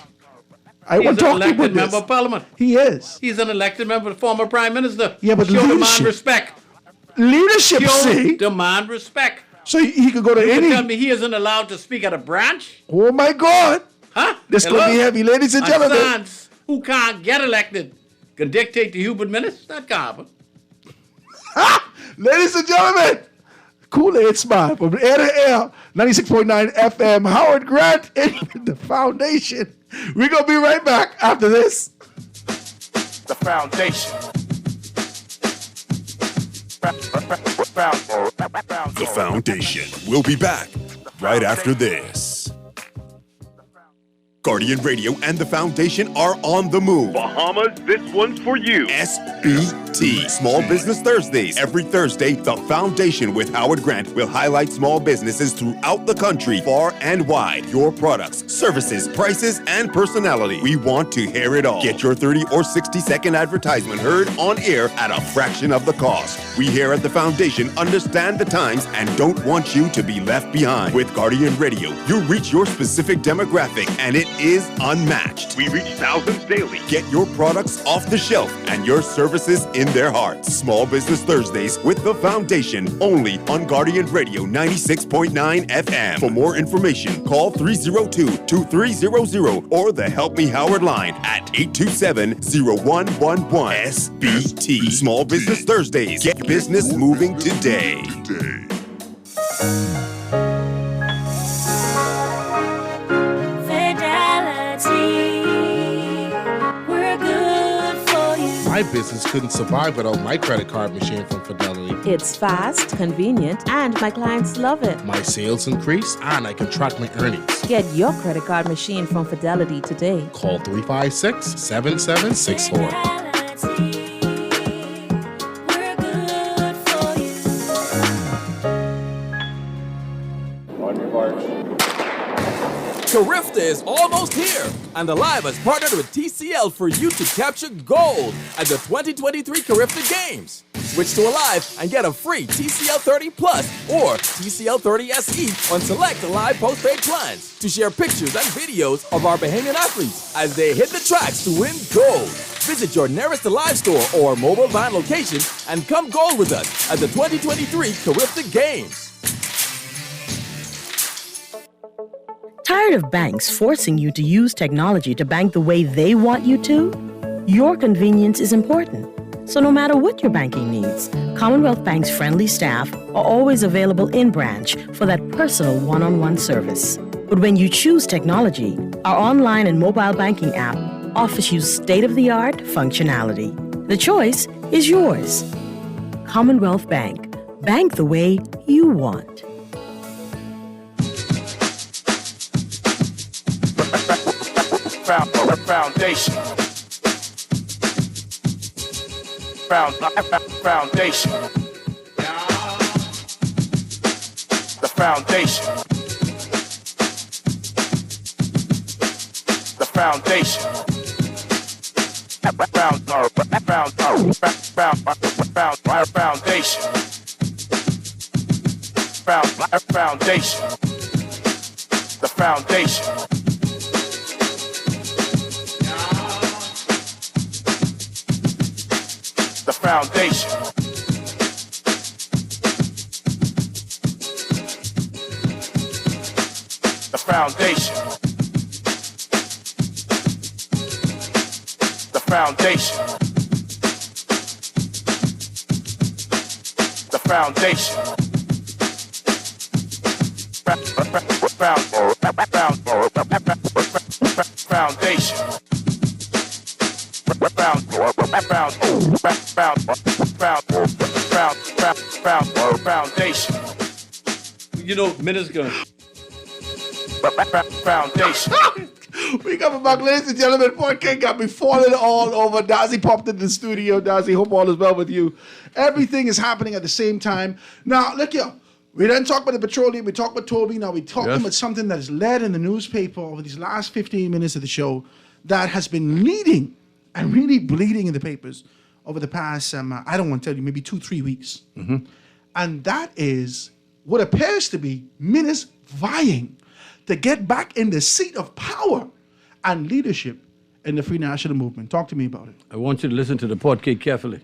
Speaker 5: I want to talk to you about
Speaker 16: He's an elected member of parliament.
Speaker 5: He is.
Speaker 16: He's an elected member, the former prime minister.
Speaker 5: Yeah, but
Speaker 16: show the man
Speaker 5: leadership.
Speaker 16: respect.
Speaker 5: Leadership,
Speaker 16: show the man respect.
Speaker 5: So he could go to any...
Speaker 16: You tell me he isn't allowed to speak at a branch?
Speaker 5: Oh, my God.
Speaker 16: Huh?
Speaker 5: This could be heavy, ladies and gentlemen.
Speaker 16: Sands, who can't get elected, can dictate to Hubert Minnis? That can't happen.
Speaker 5: Ladies and gentlemen, Kool-Aid Smile from air to air, 96.9 FM, Howard Grant in the foundation. We're going to be right back after this.
Speaker 3: The foundation.
Speaker 6: The foundation. We'll be back right after this. Guardian Radio and the Foundation are on the move.
Speaker 15: Bahamas, this one's for you.
Speaker 6: SBT, Small Business Thursdays. Every Thursday, the Foundation with Howard Grant will highlight small businesses throughout the country, far and wide. Your products, services, prices, and personality. We want to hear it all. Get your 30 or 60-second advertisement heard on air at a fraction of the cost. We here at the Foundation understand the times and don't want you to be left behind. With Guardian Radio, you reach your specific demographic and it is unmatched.
Speaker 15: We reach thousands daily.
Speaker 6: Get your products off the shelf and your services in their hearts. Small Business Thursdays with the Foundation, only on Guardian Radio 96.9 FM. For more information, call 302-2300 or the Help Me Howard line at 827-0111. SBT. Small Business Thursdays. Get business moving today.
Speaker 13: My business couldn't survive without my credit card machine from Fidelity.
Speaker 14: It's fast, convenient, and my clients love it.
Speaker 13: My sales increase, and I can track my earnings.
Speaker 14: Get your credit card machine from Fidelity today.
Speaker 13: Call 356-7764.
Speaker 8: Carifta is almost here, and Alive has partnered with TCL for you to capture gold at the 2023 Carifta Games. Switch to Alive and get a free TCL 30 Plus or TCL 30 SE on select Alive postpaid plans to share pictures and videos of our Bahamian athletes as they hit the tracks to win gold. Visit your nearest Alive store or mobile van location and come gold with us at the 2023 Carifta Games.
Speaker 7: Tired of banks forcing you to use technology to bank the way they want you to? Your convenience is important. So no matter what your banking needs, Commonwealth Bank's friendly staff are always available in branch for that personal one-on-one service. But when you choose technology, our online and mobile banking app offers you state-of-the-art functionality. The choice is yours. Commonwealth Bank. Bank the way you want.
Speaker 3: Foundation. Foundation. The foundation. The foundation. Foundation. Foundation. The foundation. The foundation. The foundation. The foundation. The foundation. Foundation.
Speaker 16: You know, Minister.
Speaker 3: Foundation.
Speaker 5: We coming back, ladies and gentlemen. Poor King got me falling all over. Dazzy popped into the studio. Dazzy, hope all is well with you. Everything is happening at the same time. Now, look here. We didn't talk about the petroleum. We talked about Toby. Now we're talking about something that is led in the newspaper over these last 15 minutes of the show that has been leading and really bleeding in the papers over the past, I don't want to tell you, maybe 2-3 weeks.
Speaker 16: Mm-hmm.
Speaker 5: And that is what appears to be ministers vying to get back in the seat of power and leadership in the Free National Movement. Talk to me about it.
Speaker 16: I want you to listen to the podcast carefully.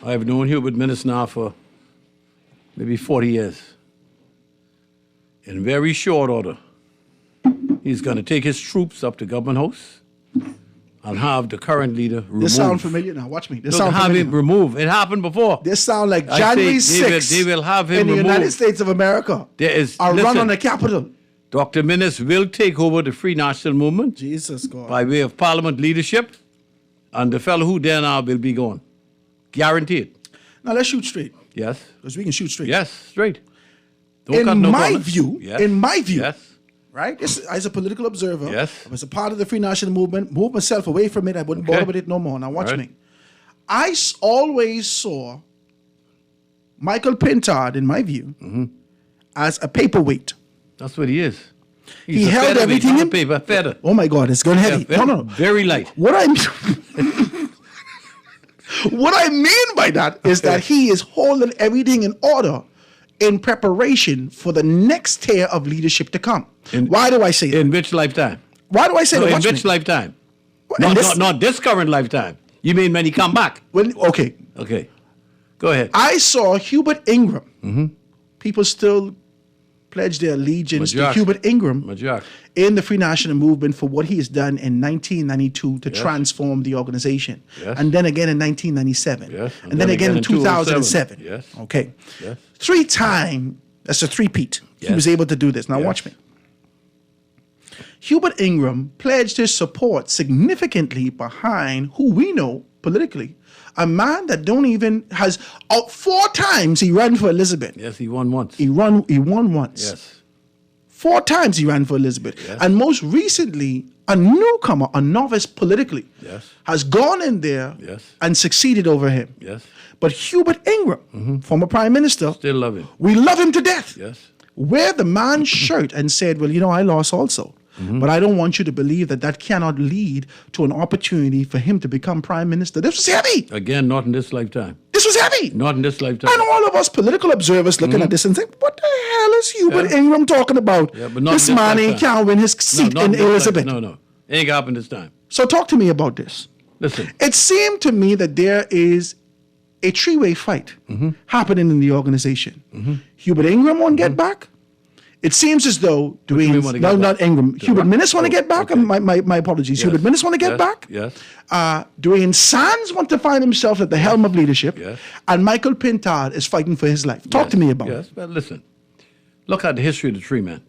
Speaker 16: I have known Hubert Minnis now for maybe 40 years. In very short order, he's going to take his troops up to Government House and have the current leader removed.
Speaker 5: This sound familiar now. Watch me. This
Speaker 16: Don't
Speaker 5: sound
Speaker 16: have
Speaker 5: familiar.
Speaker 16: him removed. It happened before.
Speaker 5: This sound like
Speaker 16: I
Speaker 5: January
Speaker 16: say
Speaker 5: 6th
Speaker 16: they will have him
Speaker 5: in the
Speaker 16: removed.
Speaker 5: United States of America.
Speaker 16: There is
Speaker 5: A run
Speaker 16: listen,
Speaker 5: on the Capitol.
Speaker 16: Dr. Minnis will take over the Free National Movement.
Speaker 5: Jesus God.
Speaker 16: By way of Parliament leadership, and the fellow who there now will be gone. Guaranteed.
Speaker 5: Now let's shoot straight.
Speaker 16: Yes.
Speaker 5: Because we can shoot straight.
Speaker 16: Yes, straight. Don't cut
Speaker 5: In
Speaker 16: no
Speaker 5: my
Speaker 16: corners.
Speaker 5: view,
Speaker 16: Yes.
Speaker 5: yes. Right? This, as a political observer,
Speaker 16: yes.
Speaker 5: as a part of the Free National Movement, move myself away from it. I wouldn't bother with it no more. Now watch
Speaker 16: Right.
Speaker 5: me. I always saw Michael Pintard, in my view, as a paperweight.
Speaker 16: That's what he is.
Speaker 5: He
Speaker 16: He's a
Speaker 5: held
Speaker 16: featherweight,
Speaker 5: everything
Speaker 16: not a
Speaker 5: in
Speaker 16: paper feather.
Speaker 5: Oh my God, it's going heavy.
Speaker 16: Yeah,
Speaker 5: No.
Speaker 16: Very light.
Speaker 5: What I mean by that is that he is holding everything in order in preparation for the next tier of leadership to come. Why do I say that?
Speaker 16: In which lifetime?
Speaker 5: Why do I say
Speaker 16: No,
Speaker 5: that?
Speaker 16: in
Speaker 5: Watch
Speaker 16: which
Speaker 5: me.
Speaker 16: lifetime?
Speaker 5: in
Speaker 16: Not this current lifetime. You mean when he come back?
Speaker 5: Okay.
Speaker 16: Okay. Go ahead.
Speaker 5: I saw Hubert Ingram. People still pledge their allegiance
Speaker 16: Majak.
Speaker 5: to Hubert Ingram
Speaker 16: Majak.
Speaker 5: in the Free National Movement for what he has done in 1992 to
Speaker 16: Yes.
Speaker 5: transform the organization.
Speaker 16: Yes.
Speaker 5: And then again in 1997.
Speaker 16: Yes.
Speaker 5: And then again in 2007.
Speaker 16: Yes.
Speaker 5: Okay.
Speaker 16: Yes.
Speaker 5: 3 times, that's a three-peat. He
Speaker 16: Yes.
Speaker 5: was able to do this. Now
Speaker 16: Yes.
Speaker 5: watch me. Hubert Ingram pledged his support significantly behind who we know politically, a man that don't even has 4 times he ran for Elizabeth.
Speaker 16: Yes, he won once.
Speaker 5: He won once.
Speaker 16: Yes.
Speaker 5: 4 times he ran for Elizabeth.
Speaker 16: Yes.
Speaker 5: And most recently, a newcomer, a novice politically,
Speaker 16: Yes.
Speaker 5: has gone in there
Speaker 16: Yes.
Speaker 5: and succeeded over him.
Speaker 16: Yes.
Speaker 5: But Hubert Ingram, former prime minister,
Speaker 16: Still love him.
Speaker 5: we love him to death.
Speaker 16: Yes.
Speaker 5: wear the man's shirt and said, well, I lost also. But I don't want you to believe that cannot lead to an opportunity for him to become prime minister. This was heavy.
Speaker 16: Again, not in this lifetime.
Speaker 5: This was heavy.
Speaker 16: Not in this lifetime.
Speaker 5: And all of us political observers looking at this and saying, what the hell is Hubert Ingram talking about?
Speaker 16: Yeah, but not
Speaker 5: This
Speaker 16: in this
Speaker 5: man
Speaker 16: lifetime.
Speaker 5: can't win his seat
Speaker 16: not
Speaker 5: in
Speaker 16: this
Speaker 5: Elizabeth.
Speaker 16: lifetime. No. Ain't gonna happen this time.
Speaker 5: So talk to me about this.
Speaker 16: Listen.
Speaker 5: It seemed to me that there is a three-way fight happening in the organization. Hubert Ingram won't get back. It seems as though Dwayne, not Ingram, Hubert Minnis want to get back. My apologies. Hubert Minnis want to get back.
Speaker 16: Yes.
Speaker 5: Dwayne Sands want to find himself at the helm of leadership.
Speaker 16: Yes.
Speaker 5: And Michael Pintard is fighting for his life. Talk to me about it.
Speaker 16: Yes. Well, listen. Look at the history of the three men.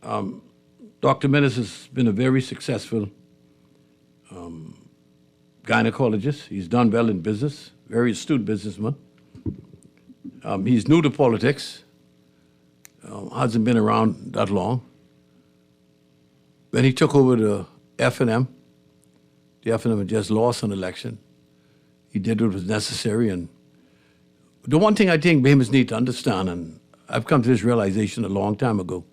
Speaker 16: Dr. Minnis has been a very successful gynecologist. He's done well in business, very astute businessman. He's new to politics, hasn't been around that long. When he took over the F&M, the F&M had just lost an election. He did what was necessary. And the one thing I think Bahamas need to understand, and I've come to this realization a long time ago,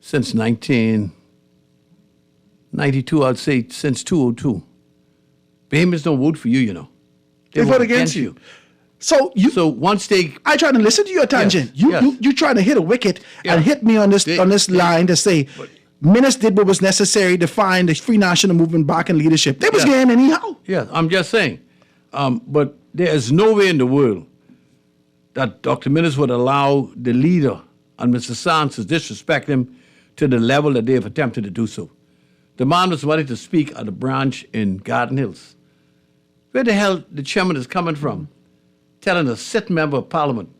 Speaker 16: since 1992, I'd say since 2002, Bahamas don't vote for you,
Speaker 5: They vote against you. So
Speaker 16: once they,
Speaker 5: I try to listen to your tangent. You trying to hit a wicket and hit me on this line to say, Minnis did what was necessary to find the Free National Movement back in leadership. They was getting anyhow.
Speaker 16: Yeah, I'm just saying. But there is no way in the world that Dr. Minnis would allow the leader and Mr. Sands to disrespect him to the level that they have attempted to do so. The man was ready to speak at a branch in Garden Hills. Where the hell the chairman is coming from? Telling a sitting member of parliament,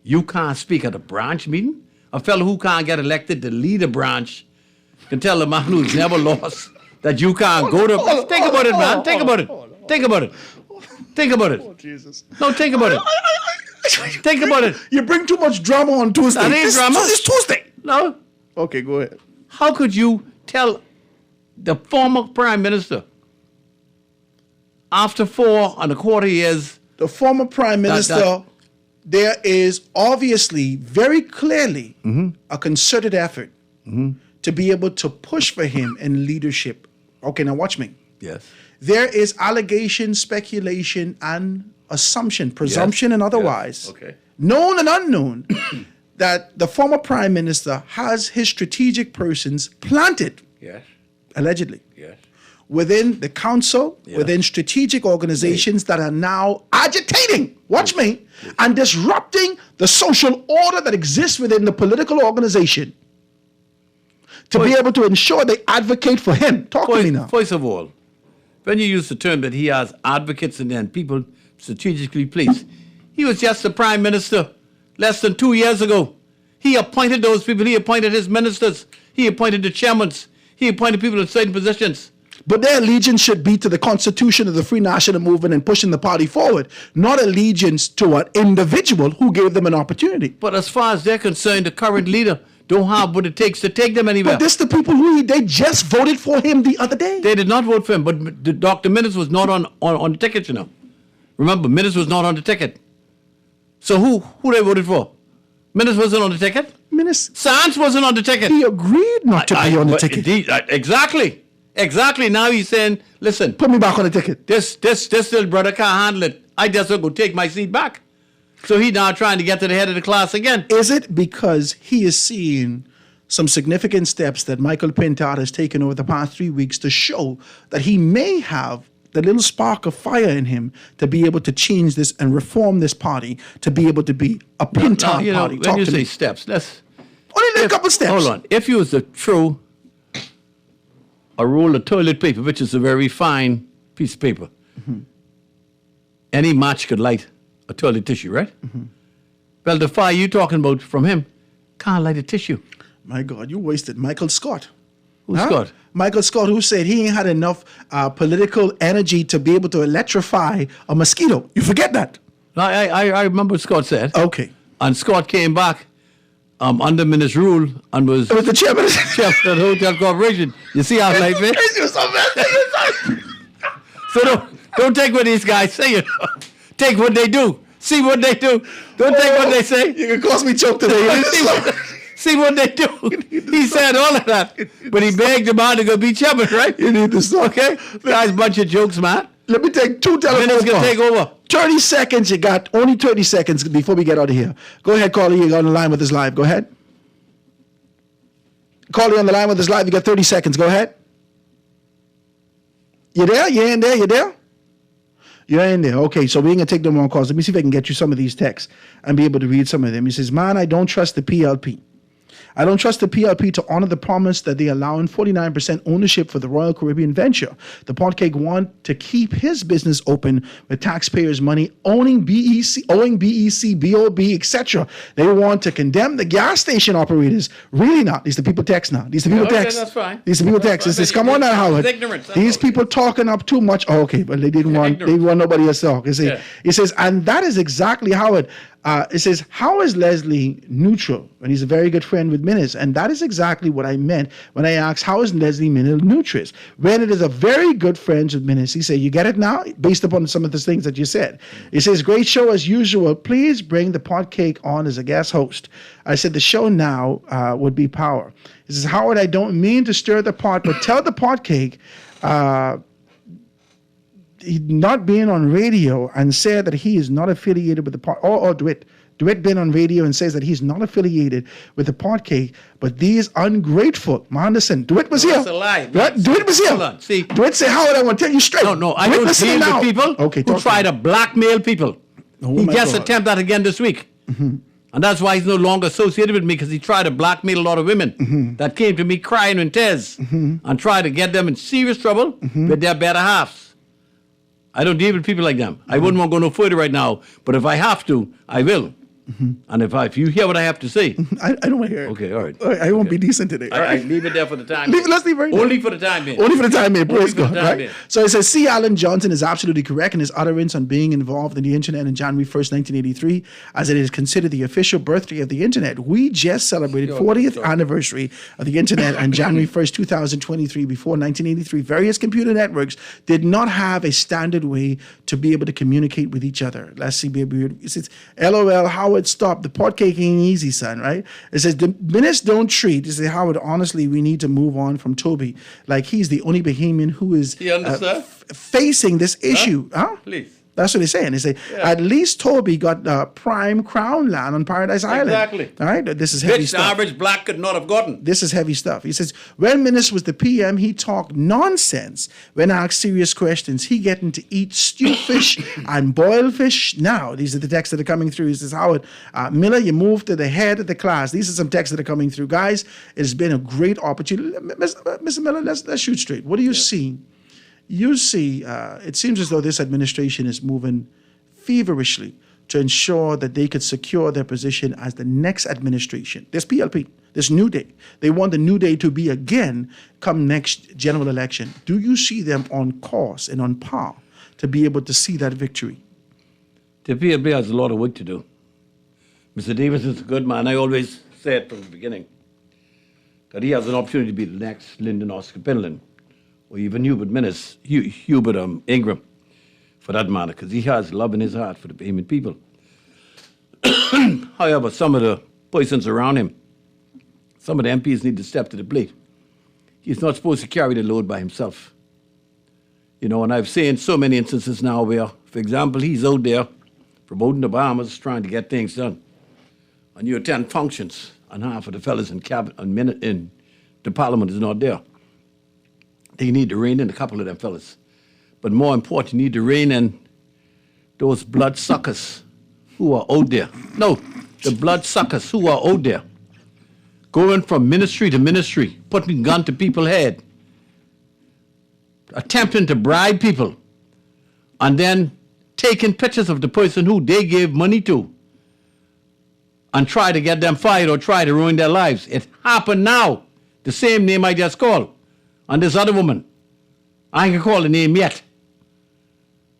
Speaker 16: you can't speak at a branch meeting? A fellow who can't get elected to lead a branch can tell a man who's never lost that you can't go to... Think about it, man. Think about it. Think about it. Think about it.
Speaker 5: Oh, Jesus.
Speaker 16: No, think about it. Think about it.
Speaker 5: You bring too much drama on Tuesday.
Speaker 16: That ain't drama.
Speaker 5: It's Tuesday.
Speaker 16: No.
Speaker 5: Okay, go ahead.
Speaker 16: How could you tell the former prime minister after 4.25 years...
Speaker 5: The former prime minister, there is obviously, very clearly, a concerted effort to be able to push for him in leadership. Okay, now watch me.
Speaker 16: Yes.
Speaker 5: There is allegation, speculation, and assumption, presumption, and otherwise, known and unknown, that the former prime minister has his strategic persons planted, allegedly, within the council, within strategic organizations that are now agitating, watch me, and disrupting the social order that exists within the political organization to be able to ensure they advocate for him. Talk to me now.
Speaker 16: First of all, when you use the term that he has advocates and then people strategically placed, he was just the prime minister less than 2 years ago. He appointed those people. He appointed his ministers. He appointed the chairmen. He appointed people in certain positions.
Speaker 5: But their allegiance should be to the constitution of the Free National Movement and pushing the party forward, not allegiance to an individual who gave them an opportunity.
Speaker 16: But as far as they're concerned, the current leader don't have what it takes to take them anywhere.
Speaker 5: But this the people who they just voted for him the other day.
Speaker 16: They did not vote for him, but Dr. Minnis was not on the ticket, Remember, Minnis was not on the ticket. So who they voted for? Minnis wasn't on the ticket?
Speaker 5: Minnis.
Speaker 16: Sands wasn't on the ticket.
Speaker 5: He agreed not to be on the ticket.
Speaker 16: Indeed, exactly. Exactly. Now he's saying, listen.
Speaker 5: Put me back on the ticket.
Speaker 16: This little brother can't handle it. I just will go take my seat back. So he's now trying to get to the head of the class again.
Speaker 5: Is it because he is seeing some significant steps that Michael Pintard has taken over the past 3 weeks to show that he may have the little spark of fire in him to be able to change this and reform this party to be able to be a Pintard party?
Speaker 16: When you say steps, let's...
Speaker 5: Only a couple steps.
Speaker 16: Hold on. If you was to throw a roll of toilet paper, which is a very fine piece of paper, any match could light a toilet tissue, right? Well, the fire you're talking about from him can't light a tissue.
Speaker 5: My God, you wasted Michael Scott.
Speaker 16: Who's Scott?
Speaker 5: Michael Scott, who said he ain't had enough political energy to be able to electrify a mosquito. You forget that.
Speaker 16: I remember what Scott said.
Speaker 5: Okay.
Speaker 16: And Scott came back under Minnis' rule and was
Speaker 5: the chairman of
Speaker 16: the Hotel Corporation. You see how life is? So don't take what these guys say. Take what they do. See what they do. Don't take what they say.
Speaker 5: You can cause me choke today.
Speaker 16: See what they do. He said all of that. But he begged the man to go be chairman, right?
Speaker 5: You need to stop.
Speaker 16: Okay? That's a bunch of jokes, man.
Speaker 5: Let me take 2 telephone
Speaker 16: Minutes
Speaker 5: calls.
Speaker 16: gonna take over.
Speaker 5: 30 seconds. You got only 30 seconds before we get out of here. Go ahead, caller. You're on the line with us live. Go ahead. Caller, on the line with us live. You got 30 seconds. Go ahead. You there? You in there? You there? You're in there. Okay, so we ain't gonna take no more calls. Let me see if I can get you some of these texts and be able to read some of them. He says, man, I don't trust the PLP. I don't trust the PLP to honor the promise that they allow in 49% ownership for the Royal Caribbean venture. The Potcake want to keep his business open with taxpayers' money, owing BEC, BOB, etc. They want to condemn the gas station operators. Really not. These are the people text now. These are the people text.
Speaker 16: That's fine.
Speaker 5: These are the people text. It says, come on now, Howard. These people talking up too much. Oh, okay, but they didn't want nobody else to talk. It says, and that is exactly Howard. It says, how is Leslie neutral? And he's a very good friend with Minnis. And that is exactly what I meant when I asked, how is Leslie Minnis neutral? When it is a very good friend with Minnis, he said, you get it now? Based upon some of the things that you said. He says, great show as usual. Please bring the Potcake on as a guest host. I said, the show now would be power. He says, Howard, I don't mean to stir the pot, but tell the Potcake, not being on radio and said that he is not affiliated with the pot, or DeWitt. DeWitt been on radio and says that he's not affiliated with the Potcake, but these ungrateful, Manderson, DeWitt was here.
Speaker 16: That's a lie.
Speaker 5: Right? DeWitt was here.
Speaker 16: Hold on. See,
Speaker 5: DeWitt said, Howard, I want to tell you straight.
Speaker 16: No, I
Speaker 5: DeWitt
Speaker 16: don't deal
Speaker 5: now.
Speaker 16: with people who try to blackmail people. He just attempted that again this week.
Speaker 5: Mm-hmm.
Speaker 16: And that's why he's no longer associated with me, because he tried to blackmail a lot of women that came to me crying in tears and tried to get them in serious trouble with their better halves. I don't deal with people like them. I wouldn't want to go no further right now, but if I have to, I will. And if you hear what I have to say.
Speaker 5: I don't want to hear it.
Speaker 16: Okay, all right.
Speaker 5: I won't be decent today. All right.
Speaker 16: I leave it there for the time.
Speaker 5: Let's leave it right there.
Speaker 16: Only for the time being.
Speaker 5: Only for the time being. Praise God. Right?
Speaker 16: Being.
Speaker 5: So it says, C. Alan Johnson is absolutely correct in his utterance on being involved in the internet on January 1st, 1983, as it is considered the official birthday of the internet. We just celebrated 40th anniversary of the internet on January 1st, 2023. Before 1983, various computer networks did not have a standard way to be able to communicate with each other. Let's see, baby. It says, LOL, Howard, stop. The Potcake ain't easy, son, right? It says, the minutes don't treat. It says, Howard, honestly, we need to move on from Toby. Like, he's the only Bahamian who is facing this issue. Huh?
Speaker 16: Please.
Speaker 5: That's what they're saying. They say, at least Toby got prime crown land on Paradise Island.
Speaker 16: Exactly.
Speaker 5: All right? This is heavy
Speaker 16: Which
Speaker 5: stuff.
Speaker 16: the average black could not have gotten.
Speaker 5: This is heavy stuff. He says, when Minnis was the PM, he talked nonsense. When asked serious questions, he getting to eat stewed fish and boiled fish. Now, these are the texts that are coming through. He says, Howard, Miller, you moved to the head of the class. These are some texts that are coming through. Guys, it has been a great opportunity. Mr. Miller, let's shoot straight. What do you see? You see, it seems as though this administration is moving feverishly to ensure that they could secure their position as the next administration. This PLP, this New Day, they want the New Day to be again come next general election. Do you see them on course and on par to be able to see that victory?
Speaker 16: The PLP has a lot of work to do. Mr. Davis is a good man. I always said from the beginning that he has an opportunity to be the next Lyndon Oscar Pinland, or even Hubert Minnis, Hubert Ingram, for that matter, because he has love in his heart for the Bahamian people. However, some of the persons around him, some of the MPs need to step to the plate. He's not supposed to carry the load by himself. You know, and I've seen so many instances now where, for example, he's out there promoting the Bahamas, trying to get things done. And you attend functions, and half of the fellas in cabinet and in the parliament is not there. They need to rein in a couple of them fellas. But more important, you need to rein in those bloodsuckers who are out there. No, the bloodsuckers who are out there. Going from ministry to ministry, putting gun to people's head, attempting to bribe people, and then taking pictures of the person who they gave money to and try to get them fired or try to ruin their lives. It happened now. The same name I just called. And this other woman, I ain't gonna call the name yet.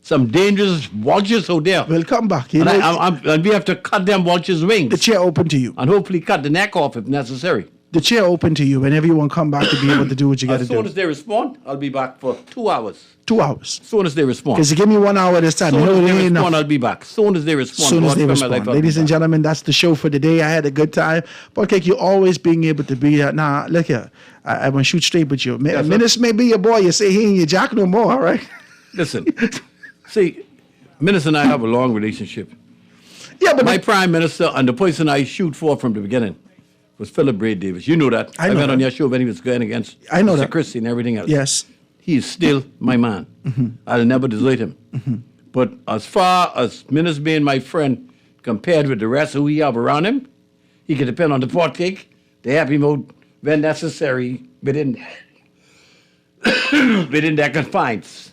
Speaker 16: Some dangerous vultures out there.
Speaker 5: We'll come back.
Speaker 16: And we have to cut them vultures' wings.
Speaker 5: The chair open to you.
Speaker 16: And hopefully cut the neck off if necessary.
Speaker 5: the chair open to you whenever you want to come back to be able to do what you got to
Speaker 16: As soon
Speaker 5: do.
Speaker 16: as they respond, I'll be back for 2 hours.
Speaker 5: 2 hours.
Speaker 16: As soon as they respond.
Speaker 5: Because you give me 1 hour this time.
Speaker 16: As soon
Speaker 5: No,
Speaker 16: as
Speaker 5: it
Speaker 16: they
Speaker 5: ain't
Speaker 16: respond,
Speaker 5: enough.
Speaker 16: I'll be back. As soon as they respond.
Speaker 5: Soon as
Speaker 16: God
Speaker 5: they
Speaker 16: from my
Speaker 5: respond.
Speaker 16: life, I'll be
Speaker 5: Ladies and
Speaker 16: back.
Speaker 5: gentlemen, that's the show for today. I had a good time. But Cake, you always being able to be here. Nah, look here. I want to shoot straight with you.
Speaker 16: Yes, sir.
Speaker 5: Menace may be your boy. You say he ain't your jack no more, all right?
Speaker 16: Listen, see, Menace and I have a long relationship.
Speaker 5: Yeah, but
Speaker 16: my prime minister and the person I shoot for from the beginning was Philip Braid Davis. You know that.
Speaker 5: I know
Speaker 16: went on
Speaker 5: that.
Speaker 16: your show when he was going against
Speaker 5: I know
Speaker 16: Mr.
Speaker 5: that.
Speaker 16: Christie and everything else.
Speaker 5: Yes.
Speaker 16: He is still my man. I'll never desert him. But as far as Menace being my friend compared with the rest who we have around him, he can depend on the pot cake, the happy mode when necessary within their confines.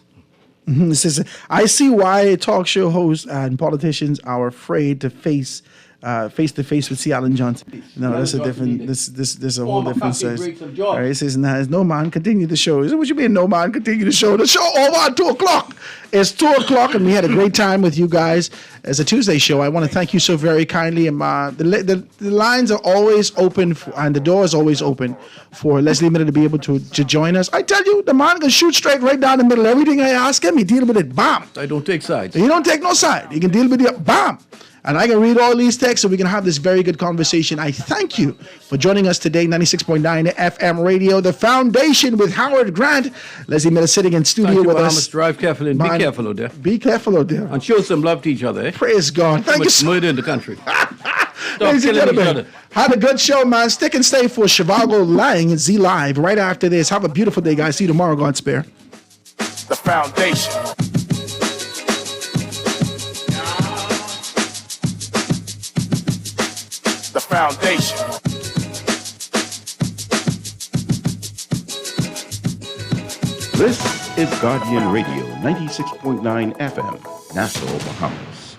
Speaker 5: This is, I see why talk show hosts and politicians are afraid to face to face with C. Allen Johnson. No, that's a different. This is a whole different size. All right, it says no man, continue the show. Is it what you mean? No man, continue the show. The show over at 2:00. It's 2:00, and we had a great time with you guys. It's a Tuesday show. I want to thank you so very kindly. And the lines are always open, and the door is always open for Leslie Miller to be able to join us. I tell you, the man can shoot straight right down the middle. Everything I ask him, he deal with it. Bam.
Speaker 16: I don't take sides.
Speaker 5: He don't take no side. He can deal with it. Bam. And I can read all these texts so we can have this very good conversation. I thank you for joining us today, 96.9 FM Radio, The Foundation with Howard Grant. Leslie Miller sitting in studio
Speaker 16: Thank you,
Speaker 5: with
Speaker 16: Bahamas.
Speaker 5: us.
Speaker 16: Drive carefully and be careful out there.
Speaker 5: Be careful out there.
Speaker 16: And show some love to each other. Eh?
Speaker 5: Praise God. Thank you so
Speaker 16: much. Murder in the country.
Speaker 5: Ladies and
Speaker 16: killing each
Speaker 5: gentlemen,
Speaker 16: other.
Speaker 5: have a good show, man. Stick and stay for Chicago Lying and Z Live right after this. Have a beautiful day, guys. See you tomorrow, God spare.
Speaker 3: The Foundation. The Foundation.
Speaker 10: This is Guardian Radio 96.9 FM, Nassau, Bahamas.